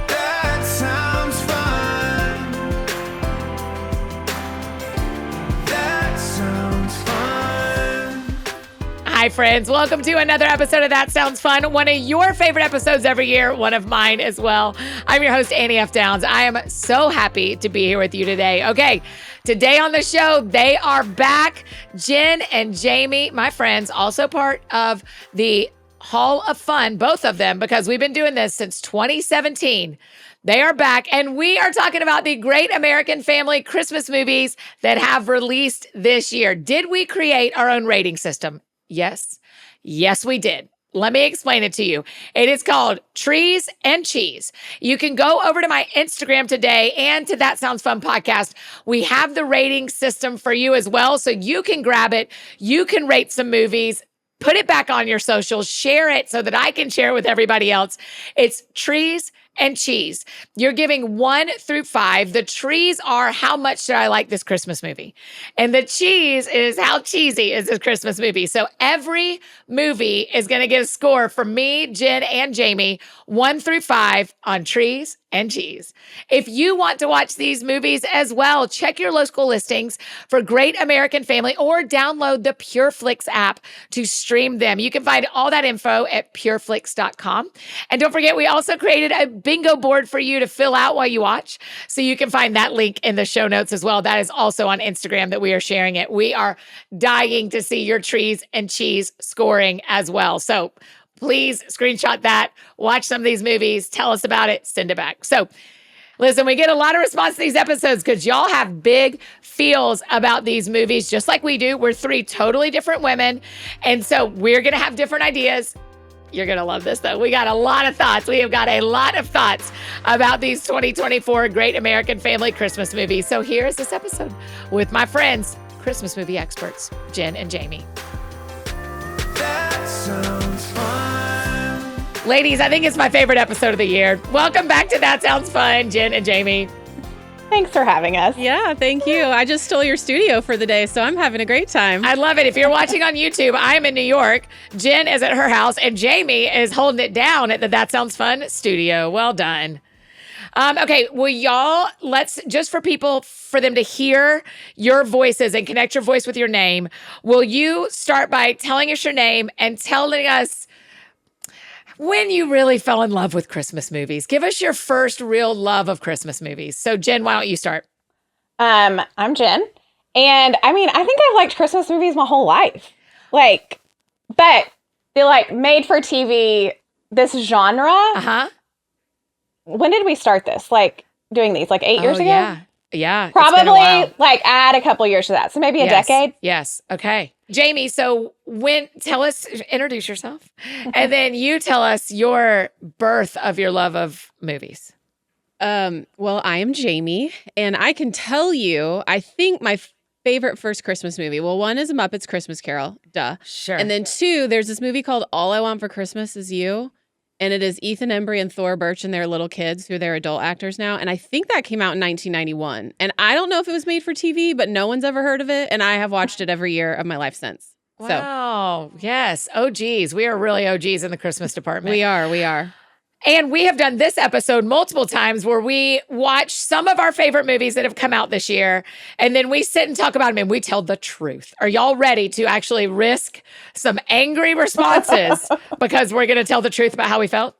That sounds fun. That sounds fun. Hi, friends. Welcome to another episode of That Sounds Fun, one of your favorite episodes every year, one of mine as well. I'm your host, Annie F. Downs. I am so happy to be here with you today. Okay, today on the show, they are back. Jen and Jami, my friends, also part of the Hall of Fun, both of them, because we've been doing this since 2017. They are back, and we are talking about the great American family Christmas movies that have released this year. Did we create our own rating system? Yes. Yes, we did. Let me explain it to you. It is called Trees and Cheese. You can go over to my Instagram today and to That Sounds Fun podcast. We have the rating system for you as well, so you can grab it. You can rate some movies. Put it back on your socials, share it so that I can share it with everybody else. It's Trees and Cheese. You're giving 1 through 5. The trees are how much should I like this Christmas movie? And the cheese is how cheesy is this Christmas movie? So every movie is going to get a score from me, Jen, and Jami, 1 through 5 on Trees and Cheese. If you want to watch these movies as well, check your local listings for Great American Family or download the PureFlix app to stream them. You can find all that info at pureflix.com. And don't forget, we also created a bingo board for you to fill out while you watch. So you can find that link in the show notes as well. That is also on Instagram that we are sharing it. We are dying to see your Trees and Cheese scoring as well. So please screenshot that, watch some of these movies, tell us about it, send it back. So listen, we get a lot of response to these episodes because y'all have big feels about these movies, just like we do. We're 3 totally different women. And so we're going to have different ideas. You're going to love this, though. We got a lot of thoughts. We have got a lot of thoughts about these 2024 Great American Family Christmas movies. So here is this episode with my friends, Christmas movie experts, Jen and Jami. That sounds fun. Ladies, I think it's my favorite episode of the year. Welcome back to That Sounds Fun, Jen and Jami. Thanks for having us. Yeah, thank you. I just stole your studio for the day, so I'm having a great time. I love it. If you're watching on YouTube, I'm in New York. Jen is at her house, and Jami is holding it down at the That Sounds Fun studio. Well done. Okay, well, y'all, let's, just for people, for them to hear your voices and connect your voice with your name, will you start by telling us your name and telling us when you really fell in love with Christmas movies? Give us your first real love of Christmas movies. So, Jen, why don't you start? I'm Jen. And I mean, I think I've liked Christmas movies my whole life. But the made for TV, this genre. Uh-huh. When did we start this? Doing these 8 years ago? Yeah. Yeah. Probably add a couple years to that. So maybe a decade. Yes. Okay. Jami, so introduce yourself, and then you tell us your birth of your love of movies. Well, I am Jami, and I can tell you, I think my favorite first Christmas movie, well, 1 is A Muppet's Christmas Carol, duh. Sure. And then 2, there's this movie called All I Want for Christmas Is You, and it is Ethan Embry and Thora Birch and their little kids, who they're adult actors now, and I think that came out in 1991. And I don't know if it was made for TV, but no one's ever heard of it, and I have watched it every year of my life since. Wow. Yes. OGs. We are really OGs in the Christmas department. We are. And we have done this episode multiple times where we watch some of our favorite movies that have come out this year, and then we sit and talk about them and we tell the truth. Are y'all ready to actually risk some angry responses because we're going to tell the truth about how we felt?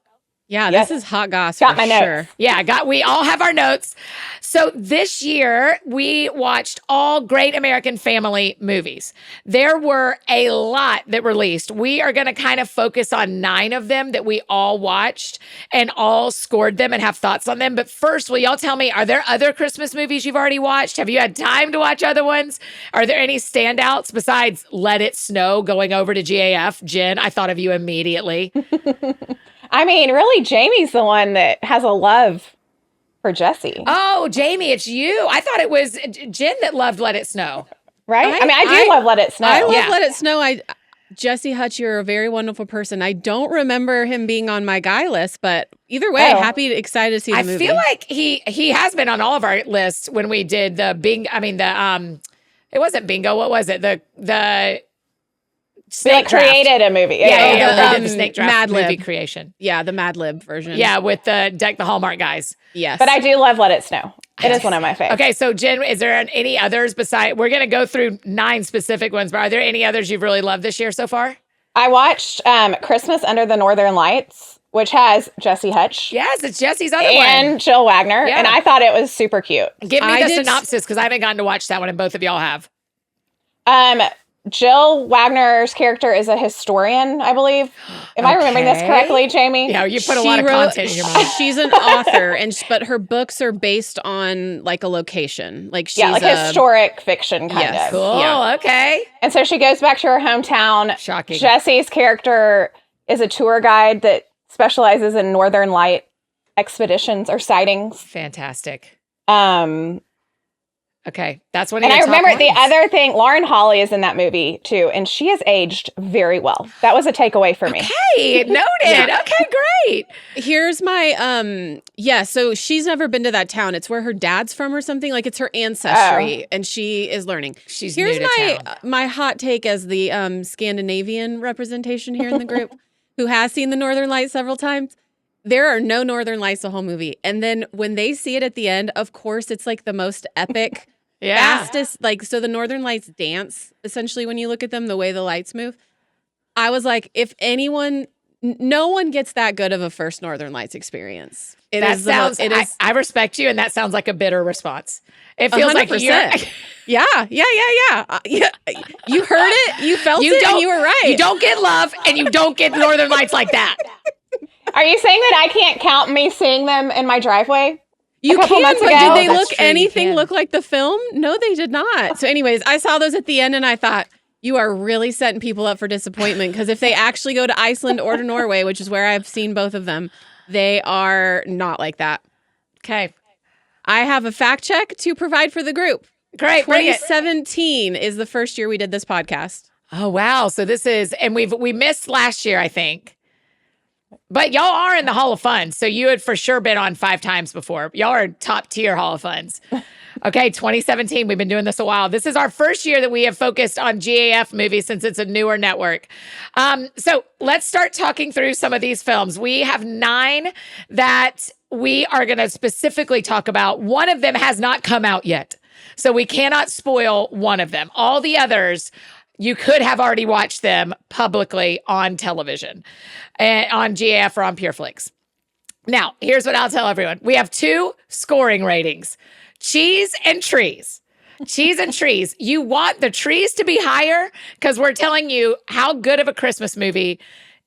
Yeah, Yes. This is hot goss Got for my sure. notes. Yeah, we all have our notes. So this year, we watched all Great American Family movies. There were a lot that released. We are going to kind of focus on 9 of them that we all watched and all scored them and have thoughts on them. But first, will y'all tell me, are there other Christmas movies you've already watched? Have you had time to watch other ones? Are there any standouts besides Let It Snow going over to GAF? Jen, I thought of you immediately. I mean, really, Jamie's the one that has a love for Jesse. Oh, Jami, it's you. I thought it was Jen that loved Let It Snow. Right? I do love Let It Snow. I love Yeah. Let It Snow. Jesse Hutch, you're a very wonderful person. I don't remember him being on my guy list, but either way, excited to see the movie. I feel like he has been on all of our lists when we did the it wasn't bingo. What was it? The We like Draft. created a movie. Yeah. We did the Snake Draft Mad Lib movie creation. Yeah, the Mad Lib version. Yeah, with the Hallmark guys. Yes. But I do love Let It Snow. It is one of my favorites. Okay, so Jen, is there any others beside? We're going to go through 9 specific ones, but are there any others you've really loved this year so far? I watched Christmas Under the Northern Lights, which has Jessie Hutch Yes, it's Jesse's other and one. Jill Wagner, Yeah. and I thought it was super cute. Give me I the did- synopsis because I haven't gotten to watch that one, and both of y'all have. Jill Wagner's character is a historian, I believe. Am I remembering this Okay. correctly, Jamie? Yeah, you put a She lot of wrote- content in your mind. She's an author, but her books are based on like a location. Like she's Yeah, like historic fiction kind Yes. of. Cool. Yeah. Okay. And so she goes back to her hometown. Shocking. Jesse's character is a tour guide that specializes in Northern Light expeditions or sightings. Fantastic. Um, Okay, that's one. Of and your I top remember the ones. other thing, Lauren Holly is in that movie too, and she has aged very well. That was a takeaway for me. Hey, noted. Yeah. Okay, great. Here's my so she's never been to that town. It's where her dad's from or something. Like it's her ancestry and she is learning. She's Here's new to my town. my hot take as the Scandinavian representation here in the group who has seen the Northern Lights several times. There are no Northern Lights the whole movie. And then when they see it at the end, of course it's like the most epic fastest, like, so the Northern Lights dance, essentially, when you look at them, the way the lights move. I was like, if anyone, no one gets that good of a first Northern Lights experience. I respect you, and that sounds like a bitter response. It feels like 100%. you're. Yeah. You heard it, you felt it, and you were right. You don't get love, and you don't get Northern Lights like that. Are you saying that I can't count me seeing them in my driveway? You couple can, months but ago? did they That's look true, you anything can. look like the film? No, they did not. So anyways, I saw those at the end and I thought, you are really setting people up for disappointment because if they actually go to Iceland or to Norway, which is where I've seen both of them, they are not like that. Okay, I have a fact check to provide for the group. great. Bring it. 2017 is the first year we did this podcast. Oh wow! So this is, and we missed last year, I think. But y'all are in the Hall of Funds, so you had for sure been on 5 times before. Y'all are top tier Hall of Funds. Okay, 2017. We've been doing this a while. This is our first year that we have focused on GAF movies since it's a newer network. So let's start talking through some of these films. We have 9 that we are going to specifically talk about. One of them has not come out yet, so we cannot spoil one of them. All the others, you could have already watched them publicly on television, and on GAF or on PureFlix. Now, here's what I'll tell everyone. We have 2 scoring ratings: cheese and trees. Cheese and trees. You want the trees to be higher because we're telling you how good of a Christmas movie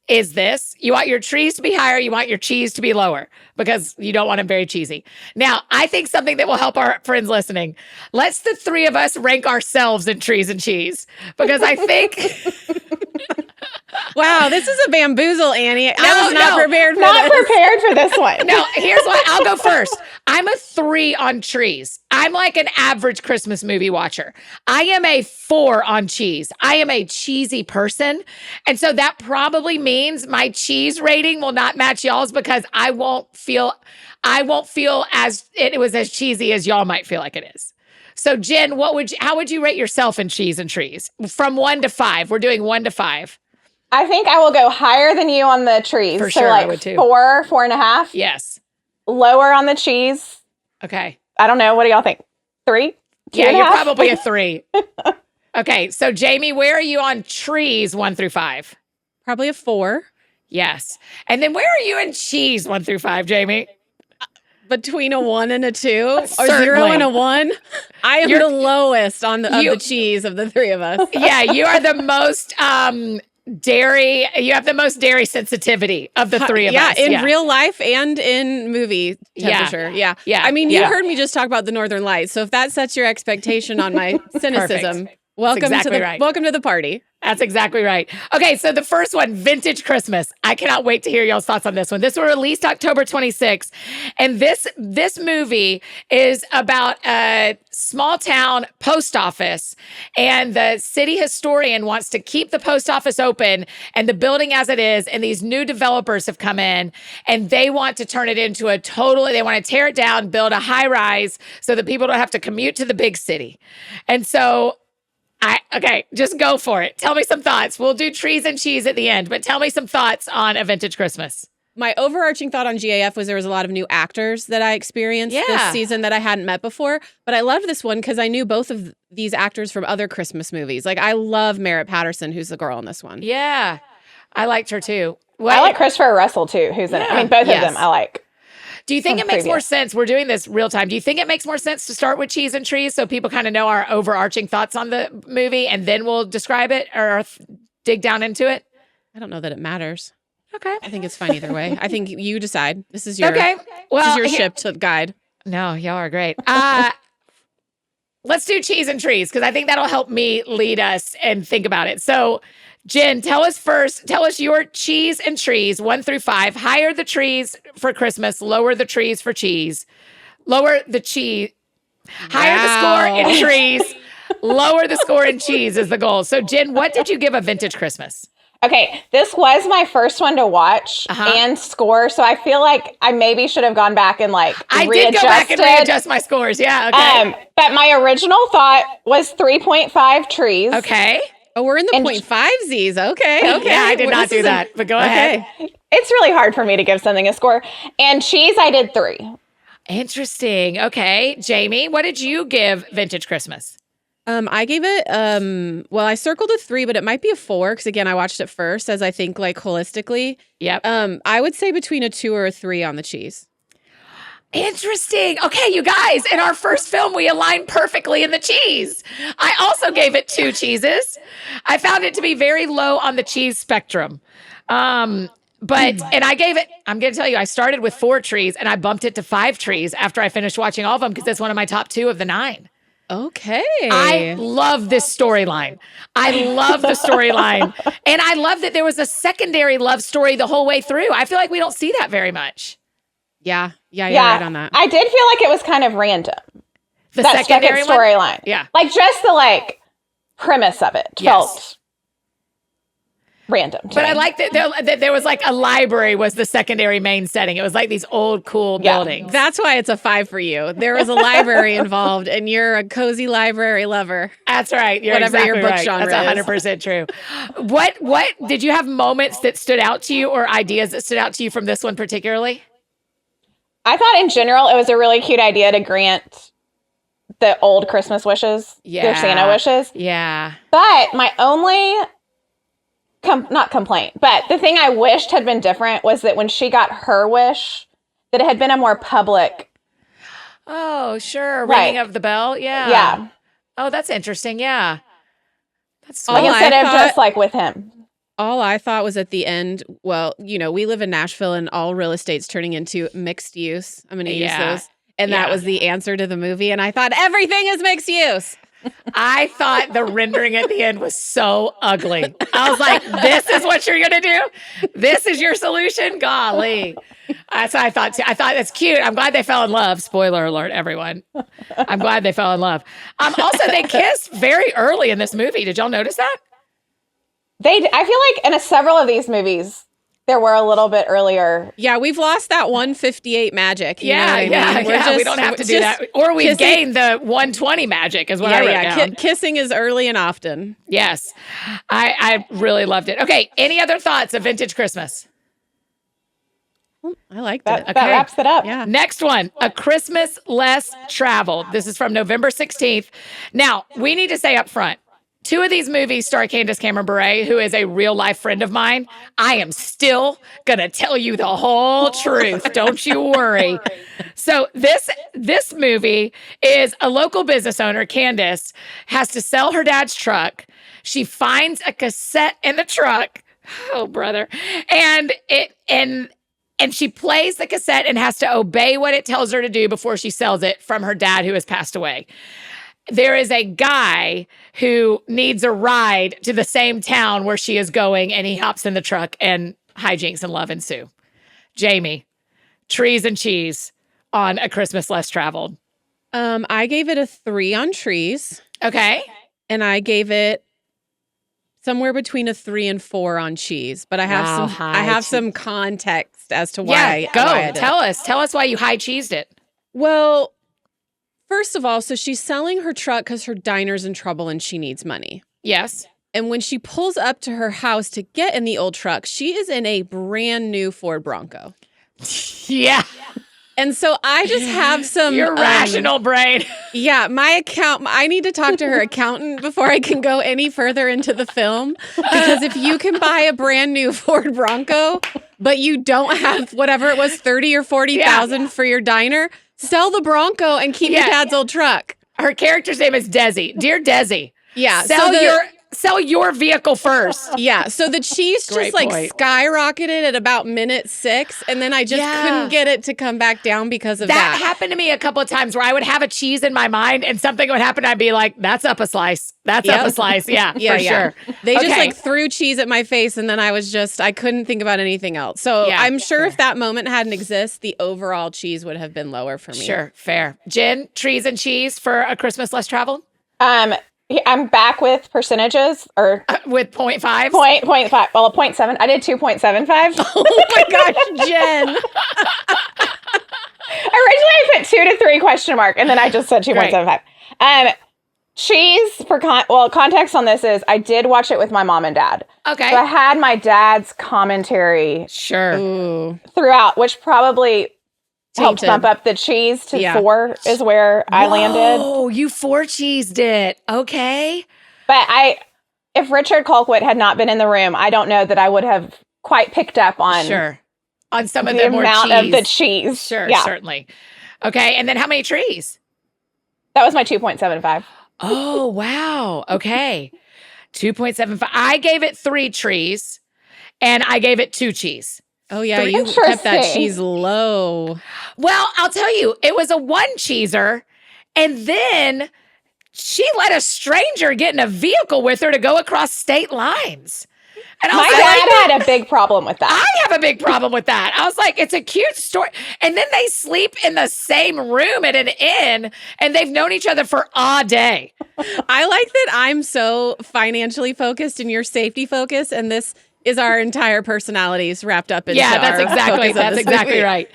is this. You want your trees to be higher. You want your cheese to be lower because you don't want them very cheesy. Now, I think something that will help our friends listening. Let's the 3 of us rank ourselves in trees and cheese because I think... Wow, this is a bamboozle, Annie. I was not prepared for Not this. prepared for this one. No, here's what I'll go first. I'm a 3 on trees. I'm like an average Christmas movie watcher. I am a 4 on cheese. I am a cheesy person. And so that probably means my cheese rating will not match y'all's because I won't feel as it was as cheesy as y'all might feel like it is. So Jen, how would you rate yourself in cheese and trees? From 1 to 5. We're doing 1 to 5. I think I will go higher than you on the trees. For so sure, I like would too. 4, 4.5. Yes. Lower on the cheese. Okay. I don't know. What do y'all think? 3? Yeah, 2.5? you're probably a 3. Okay, so Jamie, where are you on trees 1 through 5? Probably a 4. Yes. And then where are you in cheese 1 through 5, Jamie? Between a 1 and a 2 or 0 Certainly. and a 1. I am You're- the lowest of You- the cheese of the 3 of us. Yeah, you are the most dairy. You have the most dairy sensitivity of the 3 of us. In real life and in movie temperature. Yeah. Yeah. I mean, you Yeah. heard me just talk about the Northern Lights. So if that sets your expectation on my cynicism, welcome exactly to the right. welcome to the party. That's exactly right. Okay, so the first one, Vintage Christmas. I cannot wait to hear y'all's thoughts on this one. This was released October 26th. And this movie is about a small town post office. And the city historian wants to keep the post office open and the building as it is. And these new developers have come in and they want to turn it into they want to tear it down, build a high rise so that people don't have to commute to the big city. And so Okay, just go for it. Tell me some thoughts. We'll do trees and cheese at the end, but tell me some thoughts on A Vintage Christmas. My overarching thought on GAF was there was a lot of new actors that I experienced this season that I hadn't met before. But I loved this one because I knew both of these actors from other Christmas movies. Like, I love Merritt Patterson, who's the girl in this one. Yeah, I liked her too. I like Christopher Russell too, who's in it. I mean, both of them I like. Do you think it makes more sense? We're doing this real time. Do you think it makes more sense to start with cheese and trees so people kind of know our overarching thoughts on the movie and then we'll describe it or dig down into it? I don't know that it matters. Okay. I think it's fine either way. I think you decide. This is your ship to guide. No, y'all are great. Let's do cheese and trees because I think that'll help me lead us and think about it. So, Jen, tell us your cheese and trees, 1 through 5. Higher the trees for Christmas, lower the trees for cheese. Lower the cheese. Higher the score in trees, lower the score in cheese is the goal. So, Jen, what did you give A Vintage Christmas? Okay, this was my first one to watch and score, so I feel like I maybe should have gone back and I did go back and readjust my scores. Yeah, okay. But my original thought was 3.5 trees. Okay. Oh, we're in the 0.5Zs. Okay. Yeah, I did not do that, but go ahead. It's really hard for me to give something a score. And cheese, I did 3. Interesting. Okay. Jamie, what did you give Vintage Christmas? I gave it, I circled a 3, but it might be a 4 because, again, I watched it first as I think, like, holistically. Yep. I would say between a 2 or a 3 on the cheese. Interesting. Okay, you guys, in our first film, we aligned perfectly in the cheese. I also gave it 2 cheeses. I found it to be very low on the cheese spectrum. And I gave it, I'm going to tell you, I started with 4 trees and I bumped it to 5 trees after I finished watching all of them because it's one of my top 2 of the 9. Okay. I love this storyline. I love the storyline. And I love that there was a secondary love story the whole way through. I feel like we don't see that very much. Yeah, you're right on that. I did feel like it was kind of random. The that secondary storyline. Yeah. Like just the premise of it felt random. But I like that there was like a library was the secondary main setting. It was like these old cool buildings. That's why it's a 5 for you. There was a library involved and you're a cozy library lover. That's right. You're whatever exactly your book right. genre That's 100% true. What did you have moments that stood out to you or ideas that stood out to you from this one particularly? I thought in general it was a really cute idea to grant the old Christmas wishes, their Santa wishes. Yeah. But my only not complaint, but the thing I wished had been different was that when she got her wish, that it had been a more public. Oh, sure. Ringing of the bell. Yeah. Yeah. Oh, that's interesting. Yeah. That's like instead of just like with him. All I thought was at the end, well, we live in Nashville and all real estate's turning into mixed use. I'm going to use those. And that was the answer to the movie. And I thought everything is mixed use. I thought the rendering at the end was so ugly. I was like, this is what you're going to do? This is your solution? Golly. That's what I thought too. I thought that's cute. I'm glad they fell in love. Spoiler alert, everyone. I'm glad they fell in love. Also, they kissed very early in this movie. Did y'all notice that? I feel like in several of these movies, there were a little bit earlier. Yeah, we've lost that 158 magic. We don't have to do that. Or we've gained the 120 magic is what I wrote down. Kissing is early and often. Yes. I really loved it. Okay, any other thoughts of Vintage Christmas? I liked it. That wraps it up. Yeah. Next one, A Christmas Less Traveled. This is from November 16th. Now, we need to say up front, 2 of these movies star Candace Cameron Bure, who is a real life friend of mine. I am still going to tell you the whole truth. Don't you worry. So this movie is a local business owner, Candace, has to sell her dad's truck. She finds a cassette in the truck. Oh, brother. And she plays the cassette and has to obey what it tells her to do before she sells it from her dad who has passed away. There is a guy who needs a ride to the same town where she is going, and he hops in the truck, and hijinks and love ensue. Jamie, trees and cheese on A Christmas Less Traveled. I gave it a 3 on trees. Okay. And I gave it somewhere between a 3 and 4 on cheese. But I have some context as to why. Yeah, go. Tell us why you high cheesed it. Well, First of all, so she's selling her truck because her diner's in trouble and she needs money. Yes. And when she pulls up to her house to get in the old truck, she is in a brand new Ford Bronco. Yeah. And so I just have some... Your rational brain. Yeah, I need to talk to her accountant before I can go any further into the film. Because if you can buy a brand new Ford Bronco, but you don't have whatever it was, 30 or 40,000 for your diner, sell the Bronco and keep your dad's old truck. Her character's name is Desi. Dear Desi. Yeah. Sell your vehicle first. Yeah. So the cheese just skyrocketed at about minute 6. And then I just couldn't get it to come back down because of that. That happened to me a couple of times where I would have a cheese in my mind and something would happen. I'd be like, that's up a slice. That's up a slice. Yeah, for sure. They just threw cheese at my face. And then I couldn't think about anything else. So I'm sure if that moment hadn't exist, the overall cheese would have been lower for me. Sure. Fair. Jen, trees and cheese for A Christmas Less Traveled? I'm back with percentages or with 0.5. 0.5. Well, 0.7. I did 2.75. Oh my gosh, Jen. Originally, I put 2 to 3 question mark, and then I just said 2.75. Cheese for context on this is I did watch it with my mom and dad. Okay. So I had my dad's commentary throughout, which probably helped bump up the cheese to 4 is where I landed. Oh, you 4 cheesed it. Okay. But if Richard Colquitt had not been in the room, I don't know that I would have quite picked up on on some of the the more amount cheese. of the cheese. Sure, certainly. Okay, and then how many trees? That was my 2.75. Oh, wow. Okay. 2.75. I gave it 3 trees and I gave it 2 cheese. Oh, yeah, you kept that cheese low. Well, I'll tell you, it was a 1 cheeser, and then she let a stranger get in a vehicle with her to go across state lines. And my dad had a big problem with that. I have a big problem with that. I was like, it's a cute story. And then they sleep in the same room at an inn, and they've known each other for a day. I like that I'm so financially focused and you're safety focused, and this is our entire personalities wrapped up in that's exactly right.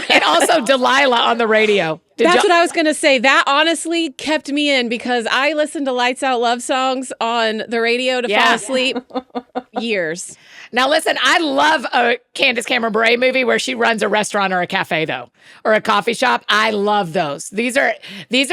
And also Delilah on the radio. That's what I was going to say. That honestly kept me in because I listened to Lights Out love songs on the radio to fall asleep years. Now listen, I love a Candace Cameron Bure movie where she runs a restaurant or a cafe though, or a coffee shop. I love those. These are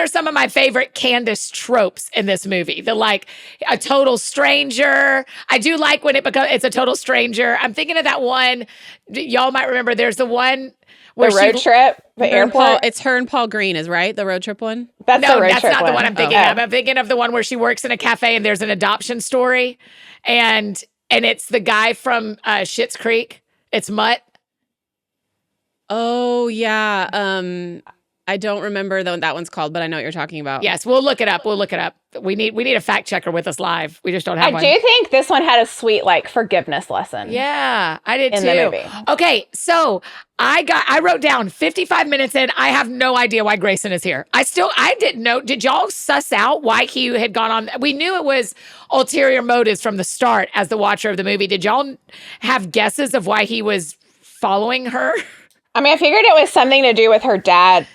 some of my favorite Candace tropes in this movie. The like a total stranger. I do like when it's a total stranger. I'm thinking of that one. Y'all might remember. There's the one where the road trip, the airport. It's her and Paul Green, is right? The road trip one. That's not the one I'm thinking of. I'm thinking of the one where she works in a cafe and there's an adoption story, and it's the guy from Schitt's Creek. It's Mutt. Oh, yeah. I don't remember what that one's called, but I know what you're talking about. Yes, we'll look it up. We need a fact checker with us live. We just don't have one. I do think this one had a sweet forgiveness lesson. Yeah, I did in too. The movie. Okay, so I wrote down 55 minutes in. I have no idea why Grayson is here. I didn't know. Did y'all suss out why he had gone on? We knew it was ulterior motives from the start as the watcher of the movie. Did y'all have guesses of why he was following her? I mean, I figured it was something to do with her dad's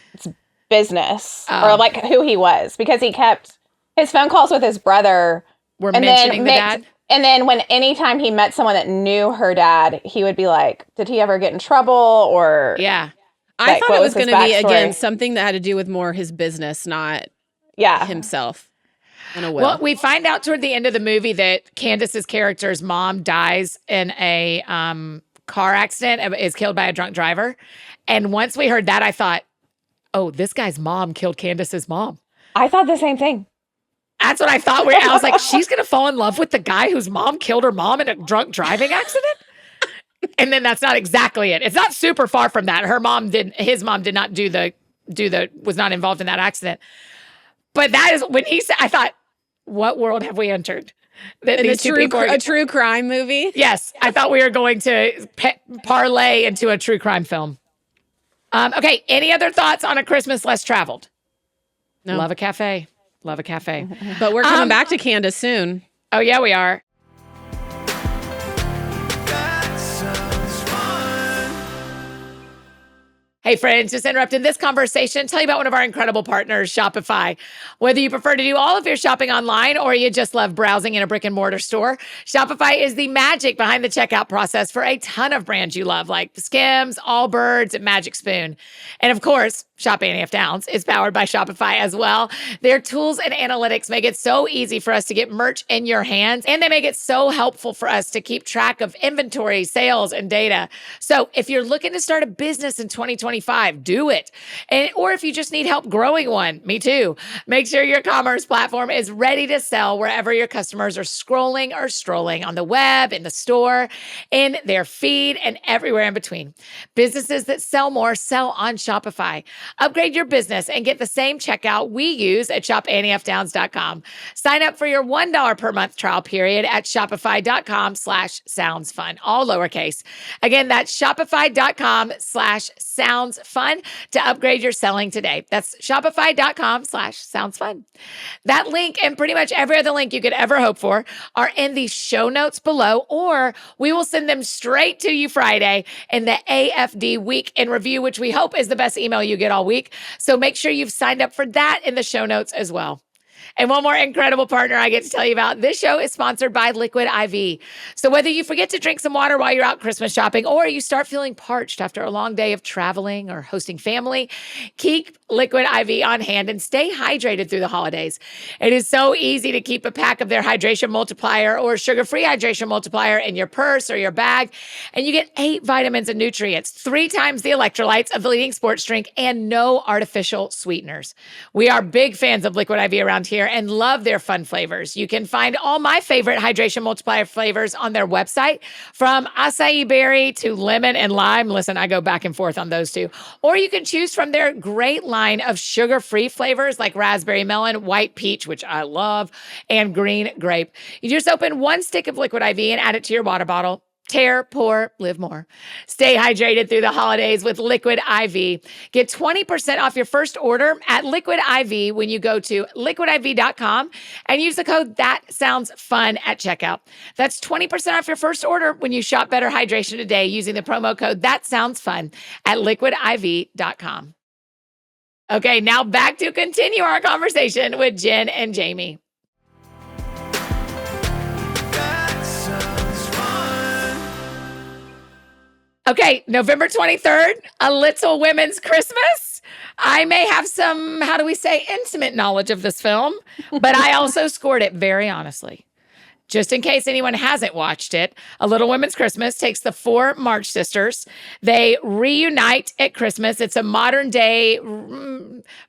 business or who he was, because he kept his phone calls with his brother were mentioning the dad. And then anytime he met someone that knew her dad, he would be like, did he ever get in trouble? Or I thought it was going to be, again, something that had to do with more his business, not himself. Well, we find out toward the end of the movie that Candace's character's mom dies in a car accident, is killed by a drunk driver. And once we heard that, I thought, oh, this guy's mom killed Candace's mom. I thought the same thing. That's what I thought. I was like, she's going to fall in love with the guy whose mom killed her mom in a drunk driving accident? And then that's not exactly it. It's not super far from that. His mom did not was not involved in that accident. But that is, when he said, I thought, what world have we entered? A true crime movie? Yes. I thought we were going to parlay into a true crime film. Okay. Any other thoughts on A Christmas Less Traveled? No. Love a cafe. But we're coming back to Candace soon. Oh, yeah, we are. That sounds fun. Hey friends, just interrupting this conversation. Tell you about one of our incredible partners, Shopify. Whether you prefer to do all of your shopping online or you just love browsing in a brick and mortar store, Shopify is the magic behind the checkout process for a ton of brands you love, like Skims, Allbirds, and Magic Spoon. And of course, Shop Annie F. Downs is powered by Shopify as well. Their tools and analytics make it so easy for us to get merch in your hands, and they make it so helpful for us to keep track of inventory, sales, and data. So if you're looking to start a business in 2025, do it. Or if you just need help growing one, me too. Make sure your commerce platform is ready to sell wherever your customers are scrolling or strolling on the web, in the store, in their feed, and everywhere in between. Businesses that sell more sell on Shopify. Upgrade your business and get the same checkout we use at shopanniefdowns.com. Sign up for your $1 per month trial period at shopify.com/soundsfun, all lowercase. Again, that's shopify.com/soundsfun to upgrade your selling today. That's shopify.com/soundsfun. That link and pretty much every other link you could ever hope for are in the show notes below, or we will send them straight to you Friday in the AFD Week in Review, which we hope is the best email you get all week. So make sure you've signed up for that in the show notes as well. And one more incredible partner I get to tell you about. This show is sponsored by Liquid IV. So whether you forget to drink some water while you're out Christmas shopping, or you start feeling parched after a long day of traveling or hosting family, keep Liquid IV on hand and stay hydrated through the holidays. It is so easy to keep a pack of their hydration multiplier or sugar-free hydration multiplier in your purse or your bag, and you get 8 vitamins and nutrients, 3 times the electrolytes of the leading sports drink, and no artificial sweeteners. We are big fans of Liquid IV around here and love their fun flavors. You can find all my favorite hydration multiplier flavors on their website, from acai berry to lemon and lime. Listen, I go back and forth on those two. Or you can choose from their great line of sugar-free flavors like raspberry melon, white peach, which I love, and green grape. You just open 1 stick of Liquid IV and add it to your water bottle. Tear, pour, live more. Stay hydrated through the holidays with Liquid IV. Get 20% off your first order at Liquid IV when you go to liquidiv.com and use the code ThatSoundsFun at checkout. That's 20% off your first order when you shop Better Hydration today using the promo code ThatSoundsFun at liquidiv.com. Okay, now back to continue our conversation with Jen and Jami. Okay, November 23rd, a little women's Christmas. I may have some, how do we say, intimate knowledge of this film, but I also scored it very honestly. Just in case anyone hasn't watched it, A Little Women's Christmas takes the 4 March sisters. They reunite at Christmas. It's a modern day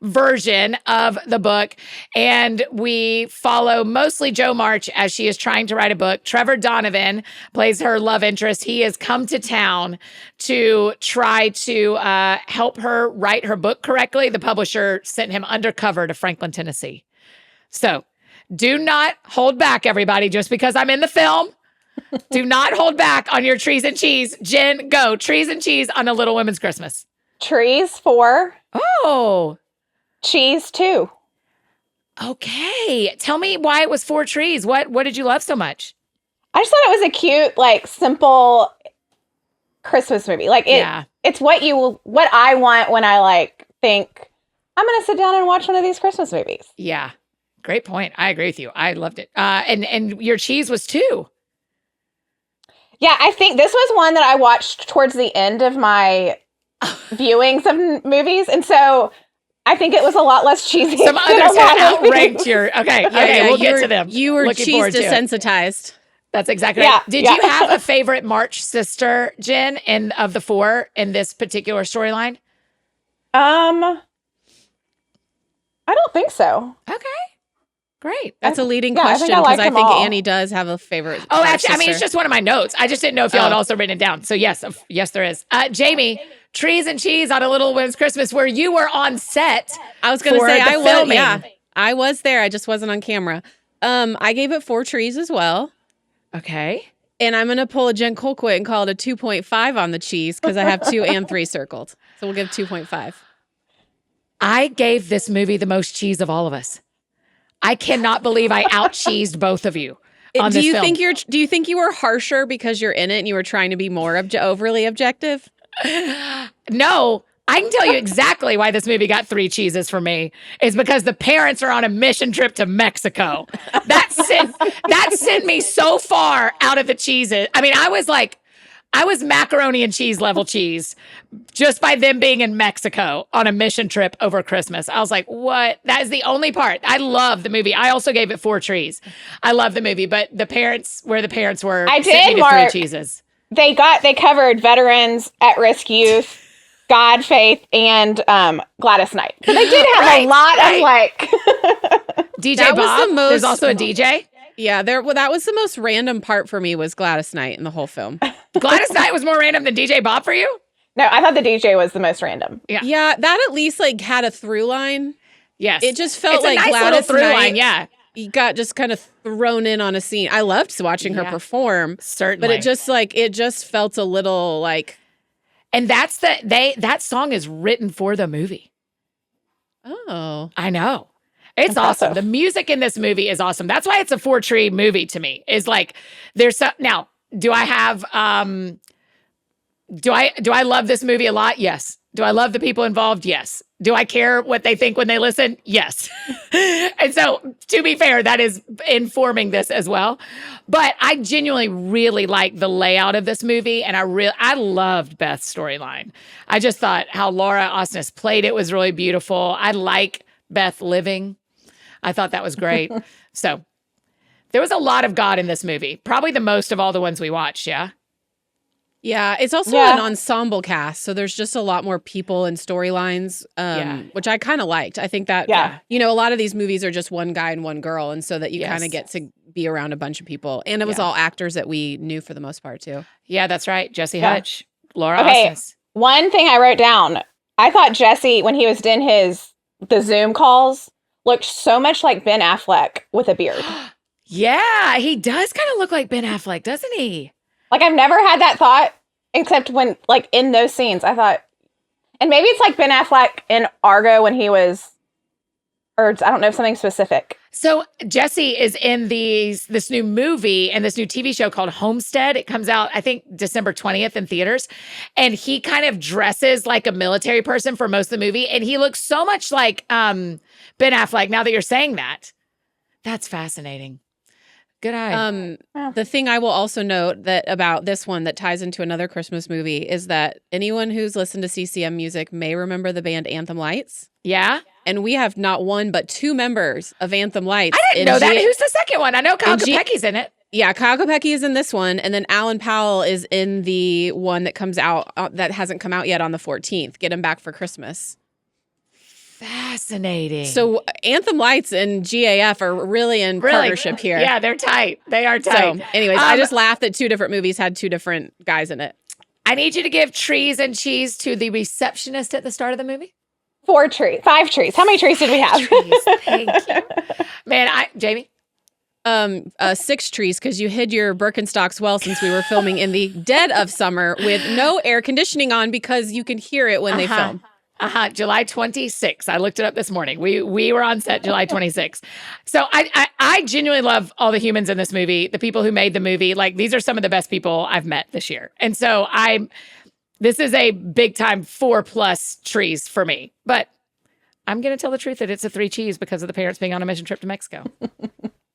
version of the book. And we follow mostly Jo March as she is trying to write a book. Trevor Donovan plays her love interest. He has come to town to try to help her write her book correctly. The publisher sent him undercover to Franklin, Tennessee. So, do not hold back, everybody, just because I'm in the film. Do not hold back on your trees and cheese. Jen, go. Trees and cheese on A Little Women's Christmas. Trees 4. Oh. Cheese 2. Okay. Tell me why it was 4 trees. What did you love so much? I just thought it was a cute, like, simple Christmas movie. Like, it's what I want when I, like, think, I'm going to sit down and watch one of these Christmas movies. Yeah. Great point. I agree with you. I loved it. And your cheese was 2. Yeah, I think this was one that I watched towards the end of my viewings of movies. And so I think it was a lot less cheesy. Some others had outranked your... Okay, we'll get to them. You were cheese desensitized. That's exactly right. Did you have a favorite March sister, Jen, of the 4 in this particular storyline? I don't think so. Okay. Great. That's a leading question because I think Annie does have a favorite. Oh, actually, I mean, it's just one of my notes. I just didn't know if y'all had also written it down. So yes, there is. Jami, trees and cheese on A Little Women's Christmas, where you were on set. I was going to say I was. Yeah, I was there. I just wasn't on camera. I gave it 4 trees as well. Okay. And I'm going to pull a Jen Colquitt and call it a 2.5 on the cheese because I have 2 and 3 circled. So we'll give 2.5. I gave this movie the most cheese of all of us. I cannot believe I out-cheesed both of you on this film. Do you think you were harsher because you're in it and you were trying to be more overly objective? No, I can tell you exactly why this movie got 3 cheeses for me. Is because the parents are on a mission trip to Mexico. That sent me so far out of the cheeses. I mean, I was macaroni and cheese level cheese just by them being in Mexico on a mission trip over Christmas. I was like, what? That is the only part. I love the movie. I also gave it 4 trees. I love the movie, but the parents were, I sent me did to mark 3 cheeses. They covered veterans, at-risk youth, God, faith, and Gladys Knight. They did have a lot of like DJ That was Bob. the most- There's also a DJ. Yeah, that was the most random part for me was Gladys Knight in the whole film. Gladys Knight was more random than DJ Bob for you? No, I thought the DJ was the most random. Yeah, that at least like had a through line. Yes. It just felt It's like a nice Gladys little through Knight line, yeah. You got just kind of thrown in on a scene. I loved watching her Yeah. perform, Certainly. but it just felt a little like, And that song is written for the movie. oh, I know. It's Impressive. awesome. The music in this movie is awesome. That's why it's a 4-tree movie to me. Is like now, do I have do I love this movie a lot? Yes. Do I love the people involved? Yes. Do I care what they think when they listen? Yes. And so, to be fair, that is informing this as well. But I genuinely really like the layout of this movie, and I loved Beth's storyline. I just thought how Laura Osnes played it was really beautiful. I like Beth living. I thought that was great. So, there was a lot of God in this movie. Probably the most of all the ones we watched, yeah? yeah. It's also Yeah. an ensemble cast, so there's just a lot more people and storylines, Yeah. which I kind of liked. I think that Yeah. a lot of these movies are just one guy and one girl, and so that you Yes. kind of get to be around a bunch of people, and it was Yeah. all actors that we knew for the most part too. Yeah, that's right. Jesse Yeah. Hutch, Laura Okay. Osnes. One thing I wrote down, I thought Jesse, when he was doing the Zoom calls, looked so much like Ben Affleck with a beard. Yeah, he does kind of look like Ben Affleck, doesn't he? Like, I've never had that thought, except when, like, in those scenes, I thought, and maybe it's like Ben Affleck in Argo when he was, or I don't know, something specific. So Jesse is in this new movie and this new TV show called Homestead. It comes out, I think, December 20th in theaters. And he kind of dresses like a military person for most of the movie. And he looks so much like Ben Affleck now that you're saying that. That's fascinating. Good eye. The thing I will also note that about this one that ties into another Christmas movie is that anyone who's listened to CCM music may remember the band Anthem Lights. Yeah? And we have not one but 2 members of Anthem Lights. I didn't know that. Who's the second one? I know Kyle in G- Kopecki's in it. Yeah, Kyle Kopecki is in this one, and then Alan Powell is in the one that comes out that hasn't come out yet on the 14th. Get him back for Christmas. Fascinating. So Anthem Lights and GAF are really in partnership here. Yeah, they're tight. They are So, tight. anyways, I just laughed that 2 different movies had 2 different guys in it. I need you to give trees and cheese to the receptionist at the start of the movie. 5 trees. How many trees did we have? Trees. Thank you. Man, Jamie? 6 trees because you hid your Birkenstocks well since we were filming in the dead of summer with no air conditioning on because you can hear it when they film. July 26th. I looked it up this morning. We were on set July 26th. So I genuinely love all the humans in this movie, the people who made the movie. Like, these are some of the best people I've met this year. And so this is a big time 4+ trees for me. But I'm going to tell the truth that it's a 3 cheese because of the parents being on a mission trip to Mexico.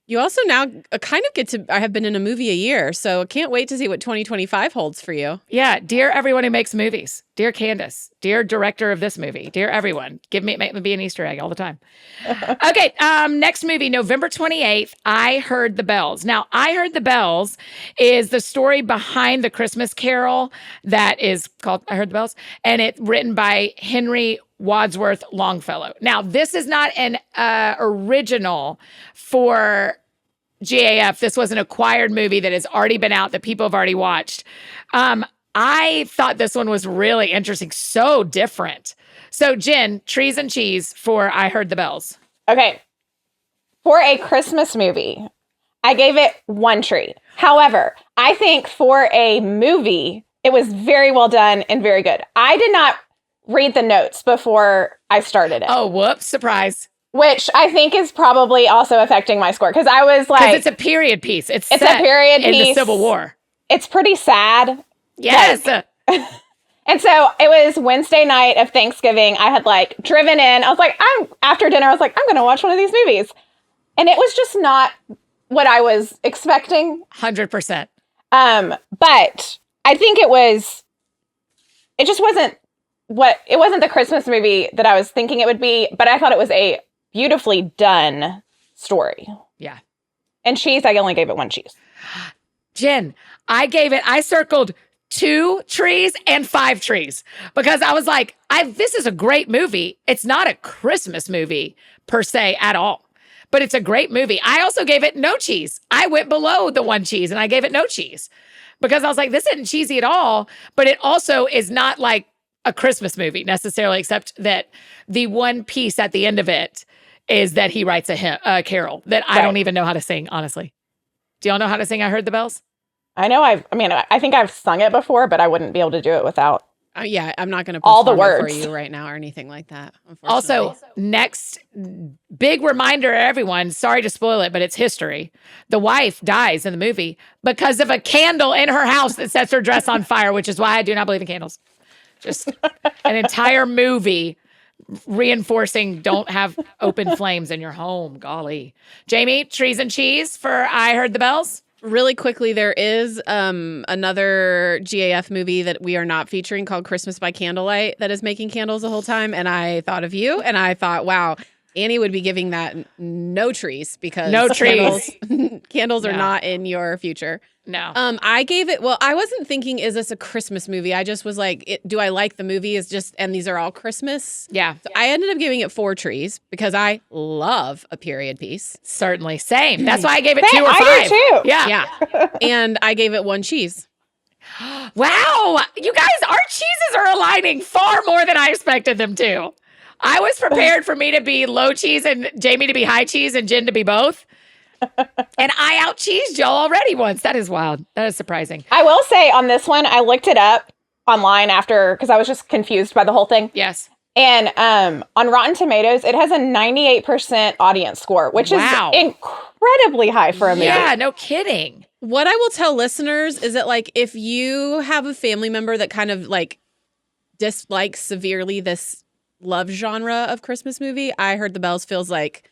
You also now kind of get to I have been in a movie a year, so can't wait to see what 2025 holds for you. Yeah. Dear everyone who makes movies, dear Candace, dear director of this movie, dear everyone, make me be an Easter egg all the time. Okay. Next movie, November 28th, I Heard the Bells. Now, I Heard the Bells is the story behind the Christmas Carol that is called I Heard the Bells, and it's written by Henry Wadsworth Longfellow. Now, this is not an original for GAF. This was an acquired movie that has already been out that people have already watched. I thought this one was really interesting. So different. So, Jen, trees and cheese for I Heard the Bells. Okay. For a Christmas movie, I gave it 1 tree. However, I think for a movie, it was very well done and very good. I did not read the notes before I started it. Oh, whoops. Surprise. Which I think is probably also affecting my score. Because I was Because like, it's a period piece. It's a set period in the piece. Civil War. It's pretty sad. Yes. And And so it was Wednesday night of Thanksgiving. I had like driven in. I was like, after dinner, I was like, I'm going to watch one of these movies. And it was just not what I was expecting. 100%. But I think it just wasn't it wasn't the Christmas movie that I was thinking it would be, but I thought it was a beautifully done story. Yeah. And cheese, I only gave it 1 cheese. Jen, I circled 2 trees and 5 trees because I was like, this is a great movie. It's not a Christmas movie per se at all, but it's a great movie. I also gave it no cheese. I went below the 1 cheese and I gave it no cheese because I was like, this isn't cheesy at all, but it also is not like a Christmas movie necessarily, except that the one piece at the end of it is that he writes a carol that I don't even know how to sing, honestly. Do y'all know how to sing I Heard the Bells? I know I think I've sung it before, but I wouldn't be able to do it without. Yeah, I'm not going to all the perform it words for you right now or anything like that. Also, next big reminder, everyone, sorry to spoil it, but it's history. The wife dies in the movie because of a candle in her house that sets her dress on fire, which is why I do not believe in candles. Just an entire movie reinforcing don't have open flames in your home. Golly. Jami, trees and cheese for I Heard the Bells? Really quickly, there is another GAF movie that we are not featuring called Christmas by Candlelight that is making candles the whole time. And I thought of you and I thought, wow, Annie would be giving that no trees because no trees. Candles are not in your future. No. I gave it, I wasn't thinking, is this a Christmas movie? I just was like, do I like the movie? And these are all Christmas. Yeah. So I ended up giving it 4 trees because I love a period piece. Certainly. Same. That's why I gave it 2 or 5. I do too. Yeah. Yeah. And I gave it 1 cheese. Wow. You guys, our cheeses are aligning far more than I expected them to. I was prepared for me to be low cheese and Jami to be high cheese and Jen to be both. And I out-cheesed y'all already once. That is wild. That is surprising. I will say on this one, I looked it up online after because I was just confused by the whole thing. Yes. And on Rotten Tomatoes, it has a 98% audience score, which is incredibly high for a movie. Yeah, no kidding. What I will tell listeners is that, like, if you have a family member that kind of like dislikes severely this love genre of Christmas movie, I Heard the Bells feels like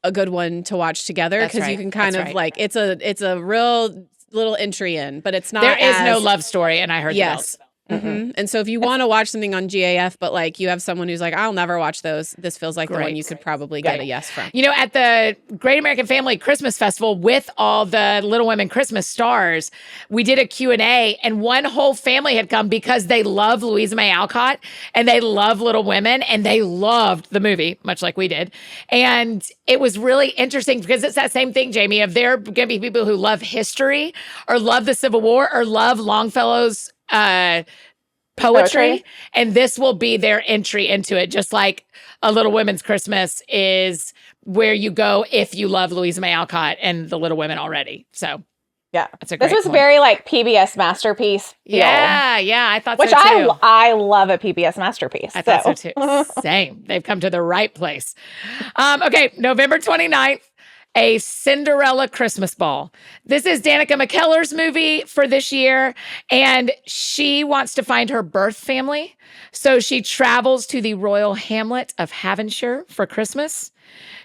a good one to watch together because you can kind of like it's a real little entry in, but it's not. There is no love story, and I Heard the Bells. Mm-hmm. And so if you want to watch something on GAF, but like you have someone who's like, I'll never watch those, this feels like the one you could probably get a yes from. You know, at the Great American Family Christmas Festival with all the Little Women Christmas stars, we did a Q&A and one whole family had come because they love Louisa May Alcott and they love Little Women and they loved the movie, much like we did. And it was really interesting because it's that same thing, Jami, of there are going to be people who love history or love the Civil War or love Longfellow's poetry, and this will be their entry into it, just like A Little Women's Christmas is where you go if you love Louisa May Alcott and the Little Women already. So yeah, that's a great this was point. Very like PBS masterpiece feel, yeah, I thought which so too. I love a PBS masterpiece. I thought so too. Same. They've come to the right place. Okay, November 29th. A Cinderella Christmas Ball. This is Danica McKellar's movie for this year, and she wants to find her birth family. So she travels to the royal hamlet of Havonshire for Christmas.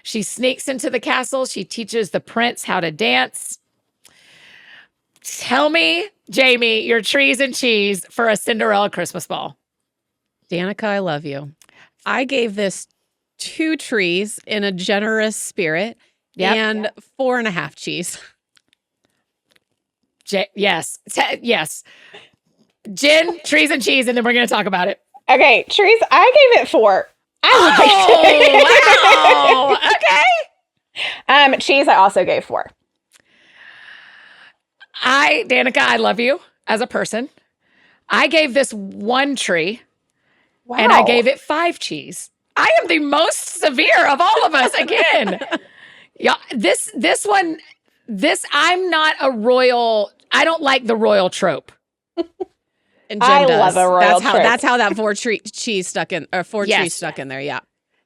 She sneaks into the castle. She teaches the prince how to dance. Tell me, Jami, your trees and cheese for a Cinderella Christmas Ball. Danica, I love you. I gave this 2 trees in a generous spirit. Yep. And 4.5 cheese. Yes. Yes. Jen, trees and cheese, and then we're going to talk about it. Okay, trees, I gave it 4. Wow. Okay. Cheese, I also gave 4. Danica, I love you as a person. I gave this 1 tree, and I gave it 5 cheese. I am the most severe of all of us again. Yeah, this one, I'm not a royal, I don't like the royal trope. And Jen I does. love a royal trope. That's how that 4 cheese stuck in, or 4 trees stuck in there, yeah.